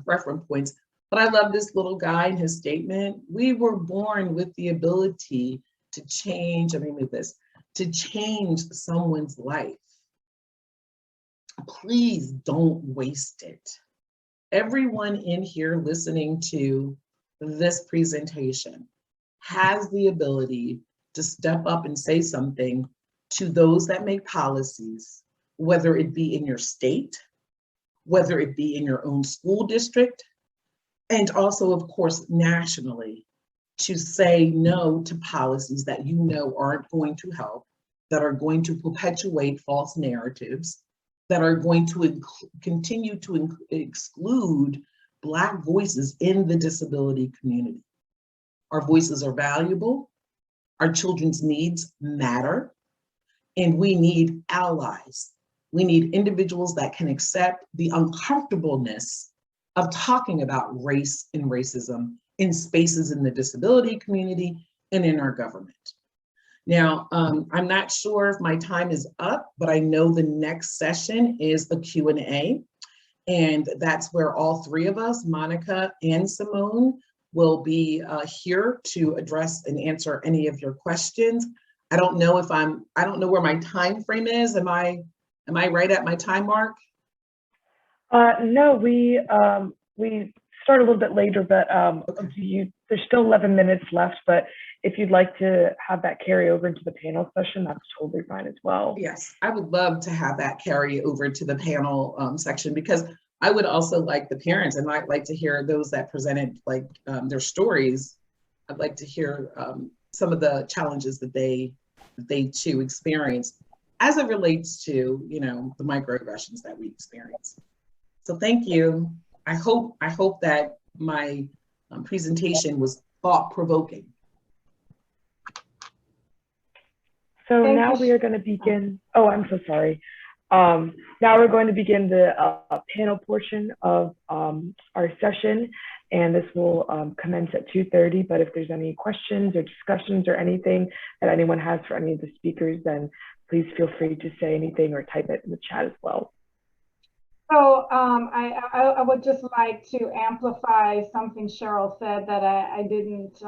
reference points. But I love this little guy and his statement. We were born with the ability to change, let me move this, to change someone's life, please don't waste it. Everyone in here listening to this presentation has the ability to step up and say something to those that make policies, whether it be in your state, whether it be in your own school district, and also, of course, nationally, to say no to policies that you know aren't going to help, that are going to perpetuate false narratives, that are going to continue to exclude Black voices in the disability community. Our voices are valuable, our children's needs matter, and we need allies. We need individuals that can accept the uncomfortableness of talking about race and racism in spaces in the disability community and in our government. Now, I'm not sure if my time is up, but I know the next session is a Q&A, and that's where all three of us, Monica and Simone, will be here to address and answer any of your questions. I don't know if I don't know where my time frame is. Am I right at my time mark? No, we start a little bit later, but Okay. there's still 11 minutes left, but if you'd like to have that carry over into the panel session, that's totally fine as well. Yes, I would love to have that carry over to the panel section, because I would also like the parents, and I'd like to hear those that presented like their stories. I'd like to hear some of the challenges that they too experience as it relates to, you know, the microaggressions that we experience. So thank you. I hope that my presentation was thought-provoking. So Thank now you. we are going to begin. Oh, I'm so sorry. Now we're going to begin the panel portion of our session, and this will commence at 2:30. But if there's any questions or discussions or anything that anyone has for any of the speakers, then please feel free to say anything or type it in the chat as well. So I would just like to amplify something Cheryl said that I didn't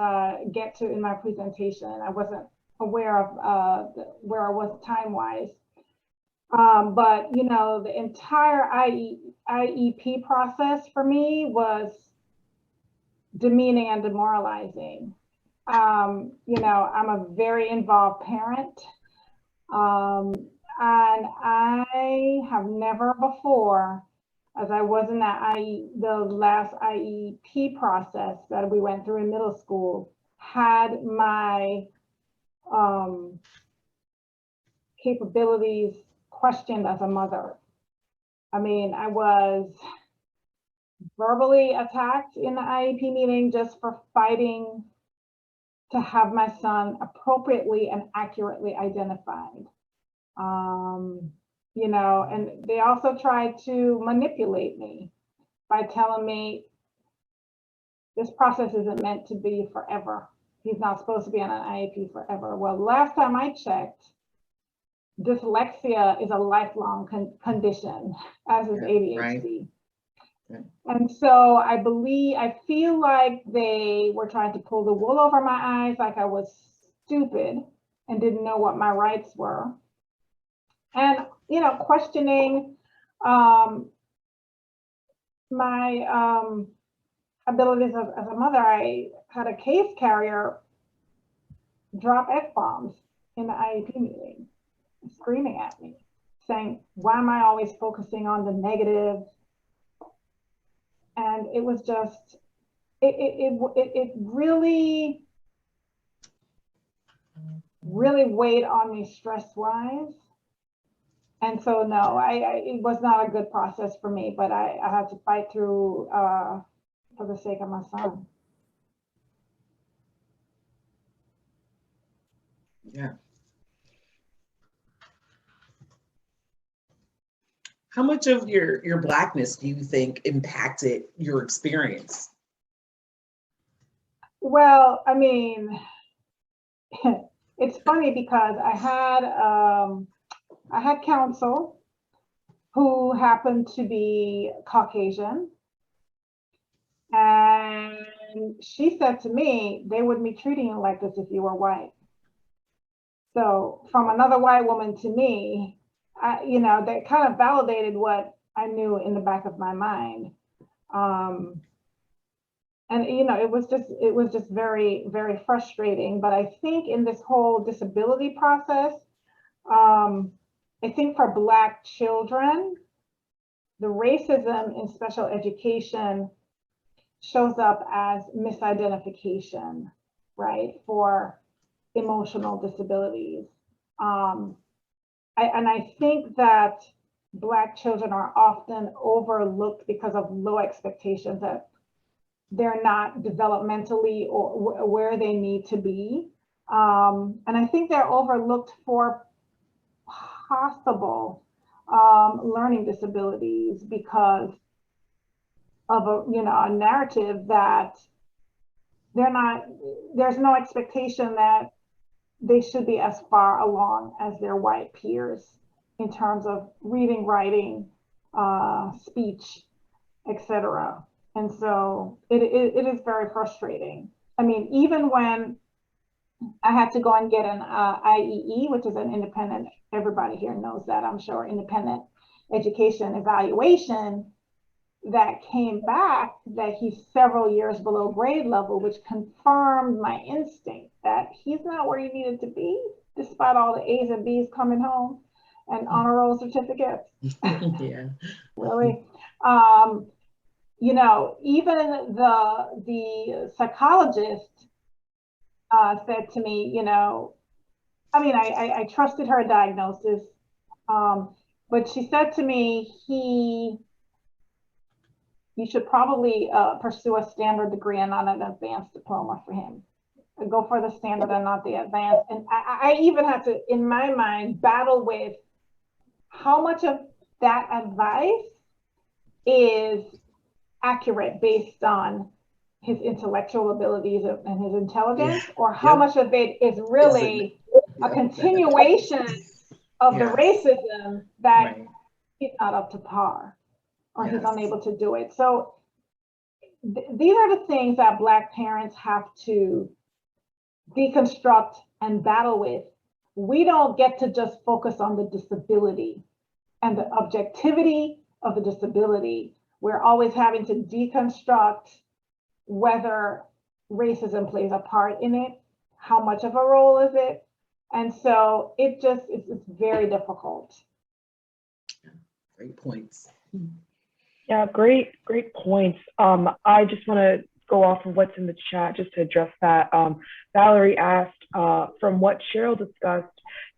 get to in my presentation. I wasn't aware of where I was time-wise. But, you know, the entire IEP process for me was demeaning and demoralizing. You know, I'm a very involved parent. And I have never before, as I was in that the last IEP process that we went through in middle school, had my capabilities questioned as a mother. I mean, I was verbally attacked in the IEP meeting just for fighting to have my son appropriately and accurately identified. You know, and they also tried to manipulate me by telling me this process isn't meant to be forever. He's not supposed to be on an IEP forever. Well, last time I checked, dyslexia is a lifelong condition, as is ADHD. Right. And so I feel like they were trying to pull the wool over my eyes, like I was stupid and didn't know what my rights were. And, you know, questioning my abilities as a mother. I had a case carrier drop F-bombs in the IEP meeting, screaming at me, saying, why am I always focusing on the negative? And it was just, it really weighed on me stress-wise. And so, no, it was not a good process for me, but I had to fight through for the sake of my son. Yeah. How much of your Blackness do you think impacted your experience? Well, I mean, it's funny because I had counsel who happened to be Caucasian, and she said to me, they wouldn't be treating you like this if you were white. So from another white woman to me, that kind of validated what I knew in the back of my mind. And it was just very, very frustrating. But I think in this whole disability process, I think for Black children, the racism in special education shows up as misidentification, right, for emotional disabilities. I think that Black children are often overlooked because of low expectations, that they're not developmentally or where they need to be. And I think they're overlooked for possible learning disabilities because of a narrative that there's no expectation that they should be as far along as their white peers in terms of reading, writing, speech, etc. And so it is very frustrating. I mean, even when I had to go and get an IEE, which is an independent, everybody here knows that, I'm sure, independent education evaluation, that came back that he's several years below grade level, which confirmed my instinct that he's not where he needed to be, despite all the A's and B's coming home and honor roll certificates. Yeah. Really. Even the psychologist said to me, I trusted her diagnosis, but she said to me, you should probably pursue a standard degree and not an advanced diploma for him. Go for the standard and not the advanced. And I even had to, in my mind, battle with how much of that advice is accurate based on his intellectual abilities and his intelligence, or how much of it is really a continuation of the racism that he's not up to par, or he's unable to do it. So these are the things that Black parents have to deconstruct and battle with. We don't get to just focus on the disability and the objectivity of the disability. We're always having to deconstruct whether racism plays a part in it, how much of a role is it? And so it's very difficult. Great points. Yeah, great points. I just want to go off of what's in the chat just to address that. Valerie asked, from what Cheryl discussed,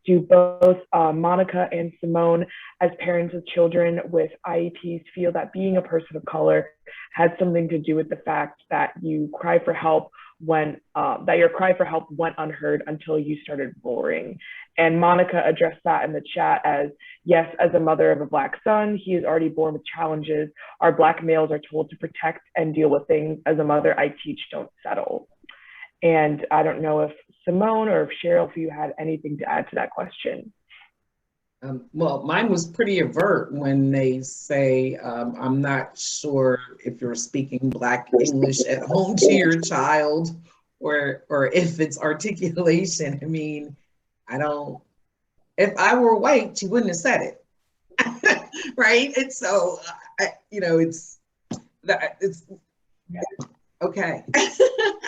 do both Monica and Simone, as parents of children with IEPs, feel that being a person of color had something to do with the fact that you cry for help when that your cry for help went unheard until you started roaring? And Monica addressed that in the chat as, yes, as a mother of a Black son, he is already born with challenges. Our Black males are told to protect and deal with things. As a mother, I teach, don't settle. And I don't know if Simone or if Cheryl, if you had anything to add to that question. Well, mine was pretty overt when they say, I'm not sure if you're speaking Black English at home to your child or if it's articulation. I mean, if I were white, you wouldn't have said it, right? And so, it's okay.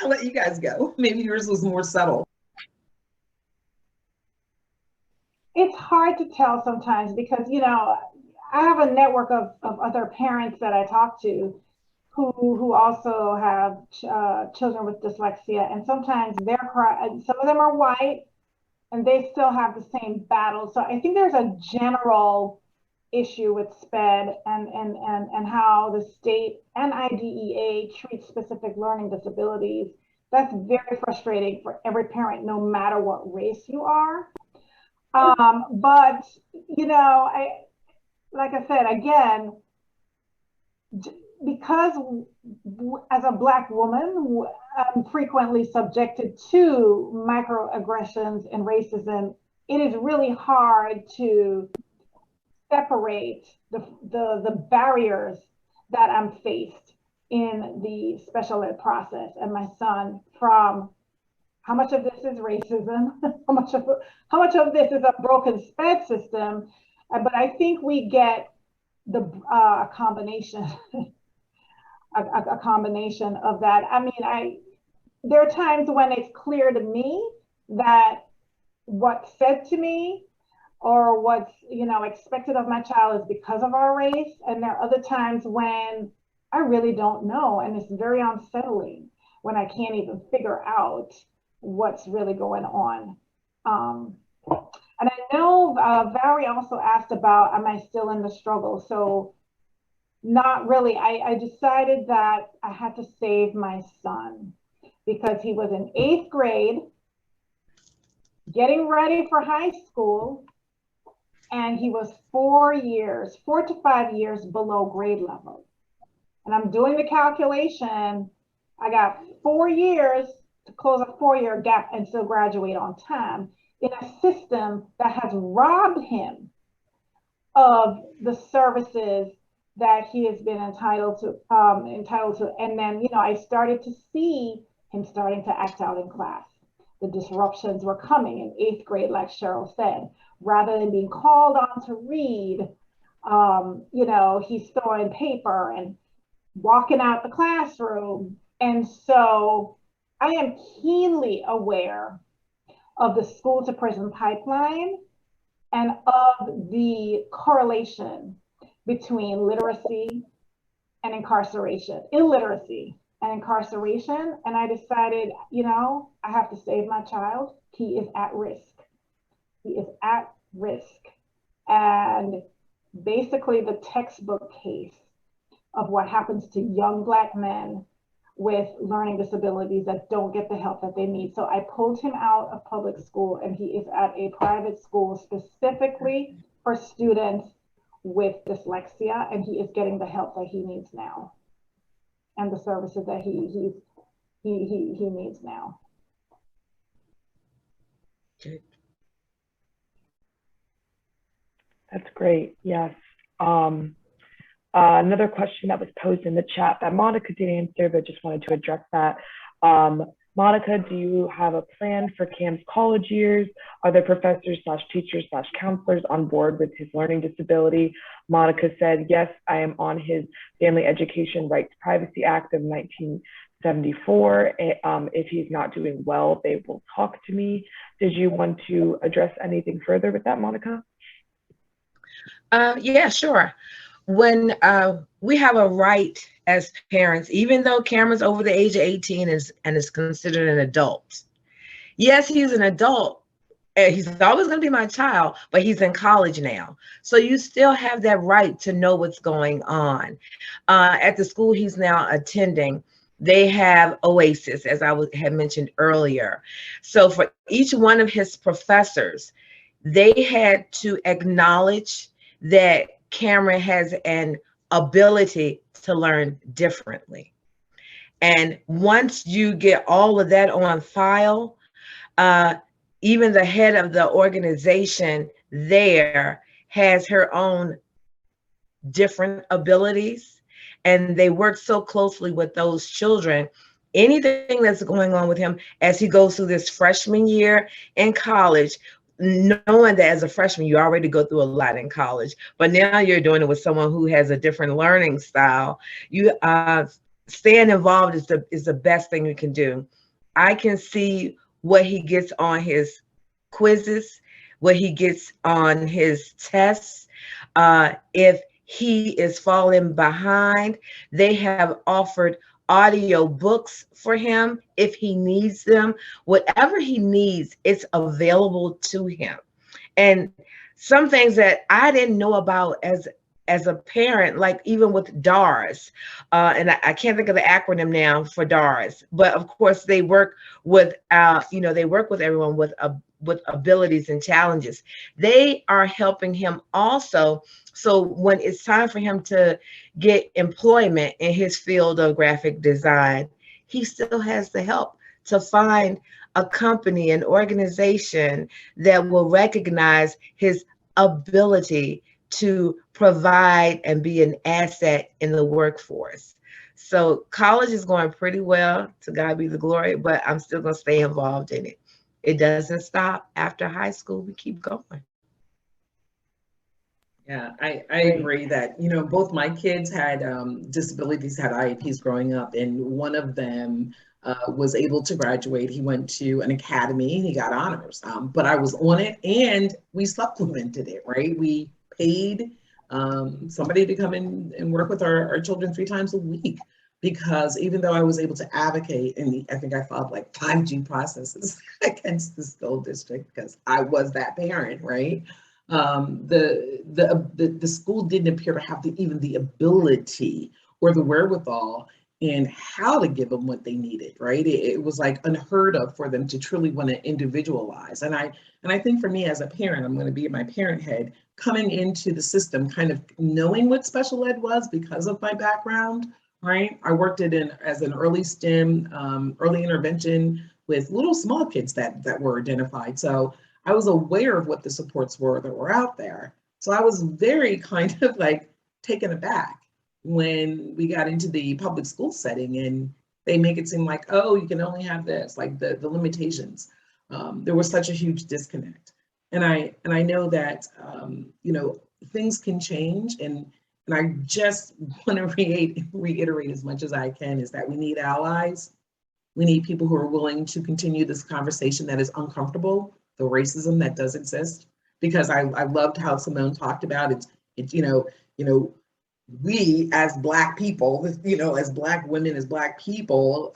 I'll let you guys go. Maybe yours was more subtle. It's hard to tell sometimes because, I have a network of other parents that I talk to who also have children with dyslexia, and sometimes some of them are white and they still have the same battle. So I think there's a general issue with SPED and how the state and IDEA treats specific learning disabilities. That's very frustrating for every parent, no matter what race you are. But, like I said, again, because as a Black woman, I'm frequently subjected to microaggressions and racism, it is really hard to separate the barriers that I'm faced in the special ed process and my son from how much of this is racism, how much of this is a broken SPED system. But I think we get the combination, a combination of that. I mean, there are times when it's clear to me that what's said to me or what's expected of my child is because of our race, and there are other times when I really don't know, and it's very unsettling when I can't even figure out what's really going on. And I know Valerie also asked about, am I still in the struggle? So not really. I decided that I had to save my son because he was in 8th grade, getting ready for high school, and he was 4 to 5 years below grade level. And I'm doing the calculation. I got 4 years to close a 4-year gap and still graduate on time in a system that has robbed him of the services that he has been entitled to. And then, I started to see him starting to act out in class. The disruptions were coming in 8th grade, like Cheryl said. Rather than being called on to read, he's throwing paper and walking out the classroom. And so I am keenly aware of the school to prison pipeline and of the correlation between literacy and incarceration, illiteracy and incarceration. And I decided, I have to save my child. He is at risk. He is at risk. And basically the textbook case of what happens to young Black men with learning disabilities that don't get the help that they need. So I pulled him out of public school, and he is at a private school specifically for students with dyslexia, and he is getting the help that he needs now and the services that he needs now. Okay. That's great. Yes. Another question that was posed in the chat that Monica did answer, but just wanted to address that. Monica, do you have a plan for Cam's college years? Are there professors / teachers / counselors on board with his learning disability? Monica said, yes, I am on his Family Education Rights Privacy Act of 1974. If he's not doing well, they will talk to me. Did you want to address anything further with that, Monica? Yeah, sure. When we have a right as parents, even though Cameron's over the age of 18 and is considered an adult. Yes, he's an adult. He's always going to be my child, but he's in college now. So you still have that right to know what's going on. At the school he's now attending, they have OASIS, as I had mentioned earlier. So for each one of his professors, they had to acknowledge that Cameron has an ability to learn differently. And once you get all of that on file, even the head of the organization there has her own different abilities, and they work so closely with those children. Anything that's going on with him as he goes through this freshman year in college, knowing that as a freshman, you already go through a lot in college, but now you're doing it with someone who has a different learning style. You staying involved is the best thing you can do. I can see what he gets on his quizzes, what he gets on his tests. If he is falling behind, they have offered audio books for him if he needs them. Whatever he needs, it's available to him. And some things that I didn't know about as a parent, like even with DARS, and I can't think of the acronym now for DARS, but of course they work with they work with everyone with abilities and challenges. They are helping him also. So when it's time for him to get employment in his field of graphic design, he still has the help to find a company, an organization that will recognize his ability to provide and be an asset in the workforce. So college is going pretty well, to God be the glory, but I'm still going to stay involved in it. It doesn't stop after high school. We keep going. Yeah, I agree that, you know, both my kids had disabilities, had IEPs growing up, and one of them was able to graduate. He went to an academy and he got honors, but I was on it and we supplemented it, right? We paid somebody to come in and work with our children 3 times a week, because even though I was able to advocate, and I think I filed like 5 due processes against the school district because I was that parent, right? The school didn't appear to have even the ability or the wherewithal in how to give them what they needed, right? It was like unheard of for them to truly want to individualize. And I think for me as a parent, I'm going to be in my parent head, coming into the system, kind of knowing what special ed was because of my background, right? I worked as an early STEM, early intervention with little small kids that were identified. So I was aware of what the supports were that were out there. So I was very kind of like taken aback when we got into the public school setting and they make it seem like, oh, you can only have this, like the limitations. There was such a huge disconnect. And I know that, you know, things can change, and I just want to reiterate as much as I can is that we need allies. We need people who are willing to continue this conversation that is uncomfortable, the racism that does exist, because I loved how Simone talked about it. You know, we as Black people, you know, as Black women, as Black people,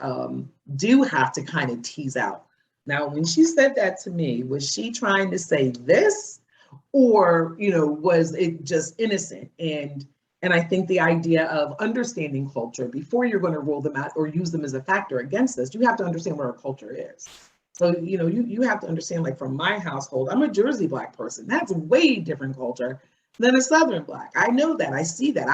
do have to kind of tease out. Now, when she said that to me, was she trying to say this, or, you know, was it just innocent? And I think the idea of understanding culture before you're going to roll them out or use them as a factor against us, you have to understand what our culture is. So, you know, you have to understand, like from my household, I'm a Jersey Black person. That's a way different culture than a Southern Black. I know that, I see that.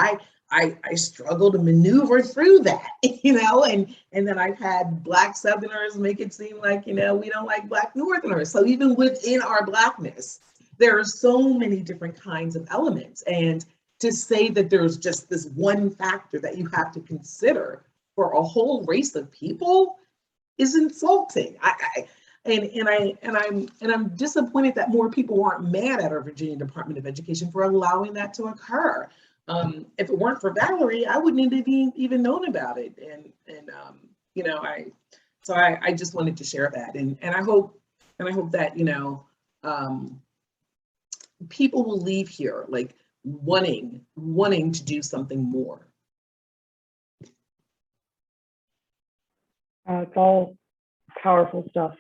I struggle to maneuver through that, you know, and then I've had Black Southerners make it seem like, you know, we don't like Black Northerners. So even within our Blackness, there are so many different kinds of elements. And to say that there's just this one factor that you have to consider for a whole race of people is insulting. I'm disappointed that more people aren't mad at our Virginia Department of Education for allowing that to occur. If it weren't for Valerie, I wouldn't have even known about it. And you know, I just wanted to share that, and I hope that, you know, people will leave here like wanting to do something more. It's all powerful stuff.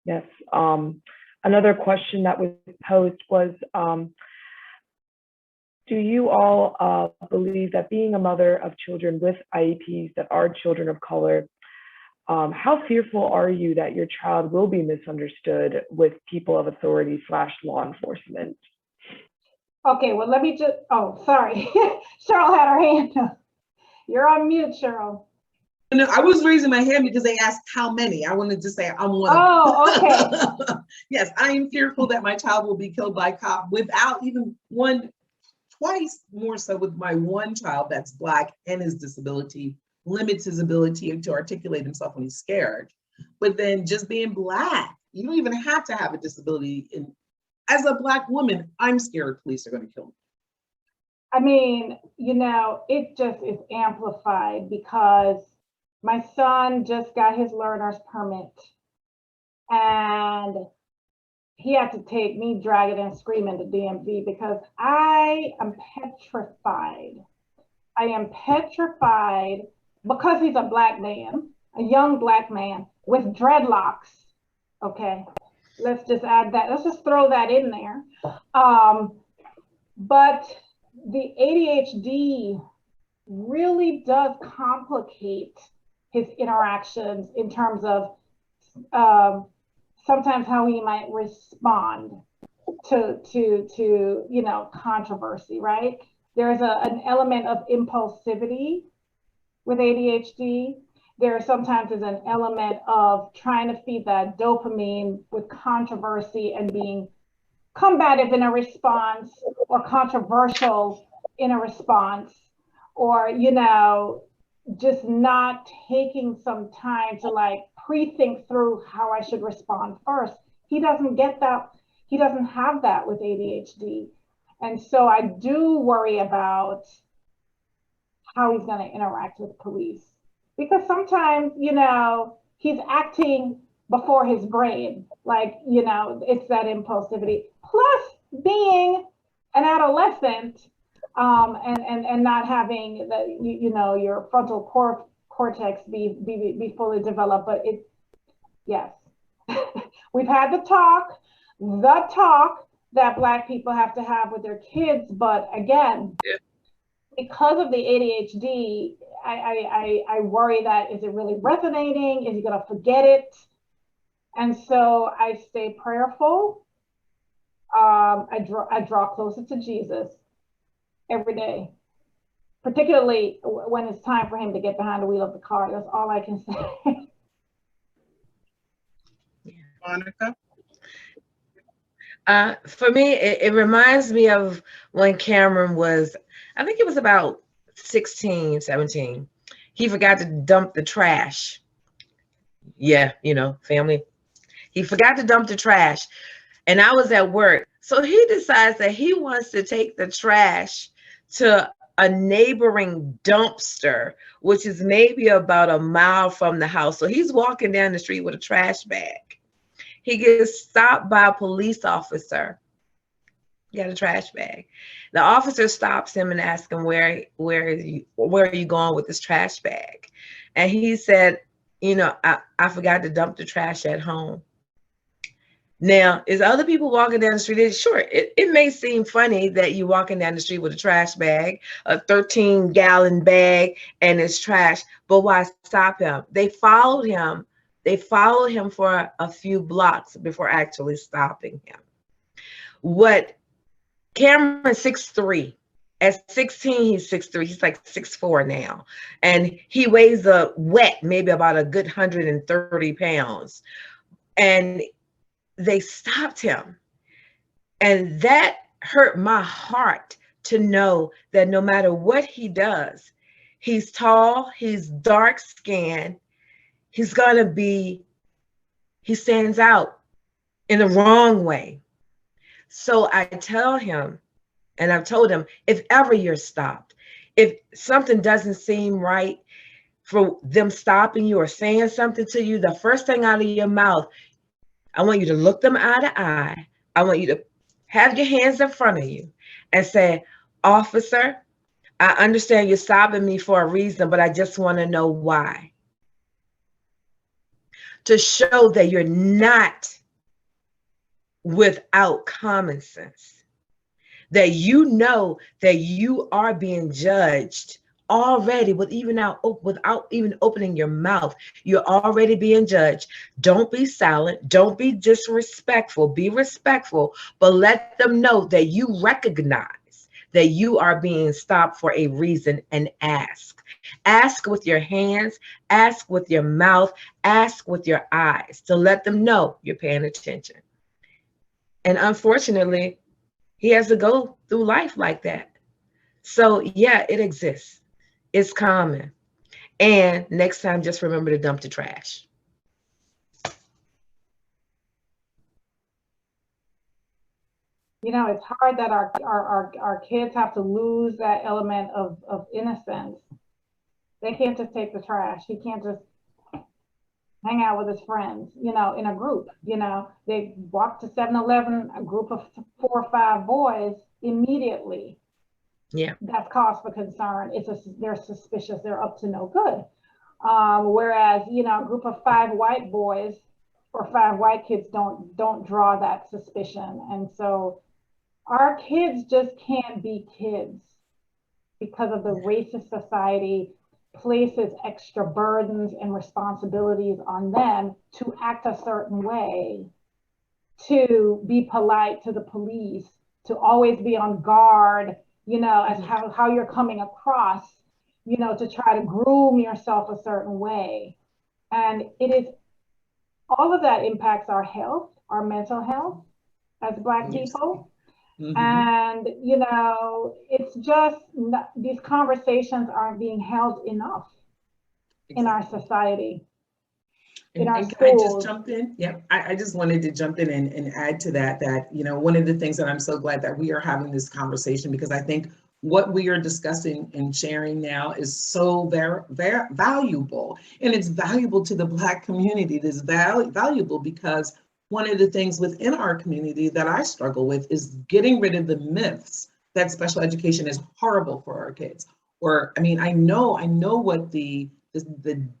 Yes. Another question that was posed was, do you all believe that being a mother of children with IEPs that are children of color, how fearful are you that your child will be misunderstood with people of authority / law enforcement? Okay, well, let me just, oh, sorry. Cheryl had her hand up. You're on mute, Cheryl. No, I was raising my hand because they asked how many. I wanted to say I'm one of them. Oh, okay. Yes, I am fearful that my child will be killed by a cop without even twice more so with my one child that's Black, and his disability limits his ability to articulate himself when he's scared. But then just being Black, you don't even have to have a disability. As a Black woman, I'm scared police are going to kill me. I mean, you know, it just is amplified because my son just got his learner's permit and he had to take me dragging and screaming to DMV because I am petrified. I am petrified because he's a Black man, a young Black man with dreadlocks. Okay, let's just add that. Let's just throw that in there. But the ADHD really does complicate his interactions in terms of sometimes how he might respond to you know, controversy, right? There's an element of impulsivity with ADHD. There sometimes is an element of trying to feed that dopamine with controversy and being combative in a response or controversial in a response, or, you know, just not taking some time to like pre-think through how I should respond first. He doesn't get that. He doesn't have that with ADHD. And so I do worry about how he's going to interact with police, because sometimes, you know, he's acting before his brain, like, you know, it's that impulsivity, plus being an adolescent, and not having the, you know, your frontal cortex be fully developed. But it, yes, we've had the talk that Black people have to have with their kids, but again, because of the ADHD, I worry that, is it really resonating? Is he gonna forget it? And so I stay prayerful. I draw closer to Jesus every day, particularly when it's time for him to get behind the wheel of the car. That's all I can say. Monica? For me, it reminds me of when Cameron was, I think he was about 16, 17. He forgot to dump the trash. Yeah, you know, family. He forgot to dump the trash. And I was at work. So he decides that he wants to take the trash to a neighboring dumpster, which is maybe about a mile from the house. So he's walking down the street with a trash bag. He gets stopped by a police officer. He got a trash bag. The officer stops him and asks him, where are you going with this trash bag? And he said, you know, I forgot to dump the trash at home. Now, is other people walking down the street? Sure, it may seem funny that you're walking down the street with a trash bag, a 13-gallon bag, and it's trash, but why stop him? They followed him. They followed him for a few blocks before actually stopping him. What Cameron's 6'3". At 16, he's 6'3". He's like 6'4" now. And he weighs a wet, maybe about a good 130 pounds. And they stopped him. And that hurt my heart to know that no matter what he does, he's tall, he's dark skinned, he stands out in the wrong way. So I tell him, and I've told him, if ever you're stopped, if something doesn't seem right for them stopping you or saying something to you, the first thing out of your mouth, I want you to look them eye to eye. I want you to have your hands in front of you and say, officer, I understand you're stopping me for a reason, but I just want to know why. To show that you're not without common sense, that you know that you are being judged already without even opening your mouth. You're already being judged. Don't be silent. Don't be disrespectful. Be respectful, but let them know that you recognize that you are being stopped for a reason, and ask. Ask with your hands, ask with your mouth, ask with your eyes to let them know you're paying attention. And unfortunately, he has to go through life like that. So yeah, it exists. It's common. And next time, just remember to dump the trash. You know, it's hard that our kids have to lose that element of innocence. They can't just take the trash. He can't just hang out with his friends, you know, in a group. You know, they walk to 7-Eleven, a group of 4 or 5 boys, immediately. Yeah, that's cause for concern. They're suspicious. They're up to no good. Whereas, you know, a group of 5 white boys or 5 white kids don't draw that suspicion. And so our kids just can't be kids because of the racist society places extra burdens and responsibilities on them to act a certain way, to be polite to the police, to always be on guard, you know, as how you're coming across, you know, to try to groom yourself a certain way. And it is, all of that impacts our health, our mental health, as Black Yes. people. Mhm. And, you know, it's just, these conversations aren't being held enough in our society, in our And can I just schools. jump in? Yep, I just wanted to jump in and add to that, you know, one of the things that I'm so glad that we are having this conversation, because I think what we are discussing and sharing now is so very, very valuable. And it's valuable to the Black community. It is valuable because one of the things within our community that I struggle with is getting rid of the myths that special education is horrible for our kids. Or, I mean, I know what the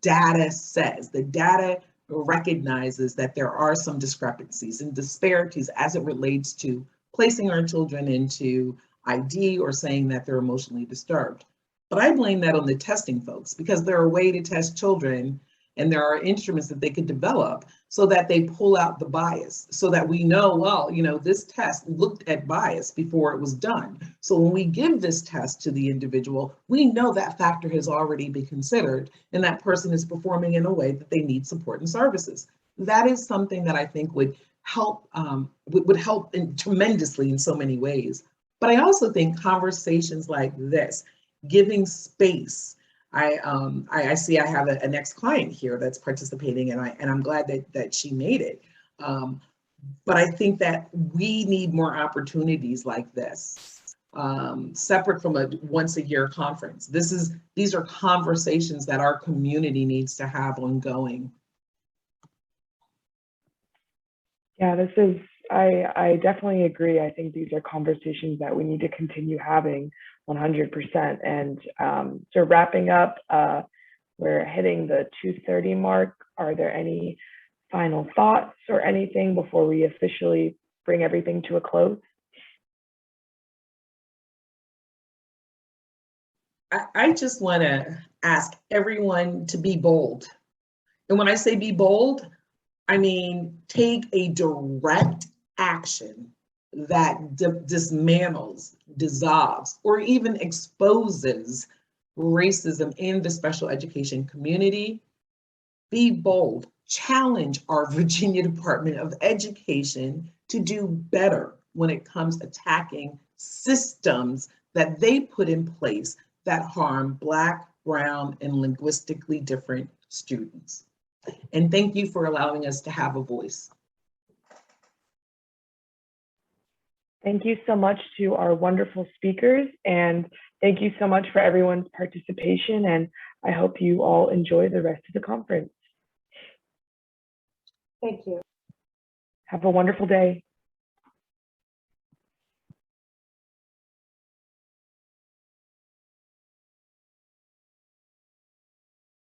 data says. The data recognizes that there are some discrepancies and disparities as it relates to placing our children into ID or saying that they're emotionally disturbed. But I blame that on the testing folks, because there are ways to test children and there are instruments that they could develop so that they pull out the bias, so that we know, well, you know, this test looked at bias before it was done. So when we give this test to the individual, we know that factor has already been considered and that person is performing in a way that they need support and services. That is something that I think would help, tremendously in so many ways. But I also think conversations like this, giving space. I see I have an ex-client here that's participating, and I'm glad that she made it. But I think that we need more opportunities like this, separate from a once-a-year conference. These are conversations that our community needs to have ongoing. Yeah, I definitely agree. I think these are conversations that we need to continue having 100%. And so wrapping up, we're hitting the 2:30 mark. Are there any final thoughts or anything before we officially bring everything to a close? I just want to ask everyone to be bold. And when I say be bold, I mean, take a direct action that dismantles, dissolves, or even exposes racism in the special education community. Be bold. Challenge our Virginia Department of Education to do better when it comes to attacking systems that they put in place that harm Black, brown, and linguistically different students. And thank you for allowing us to have a voice. Thank you so much to our wonderful speakers, and thank you so much for everyone's participation, and I hope you all enjoy the rest of the conference. Thank you. Have a wonderful day.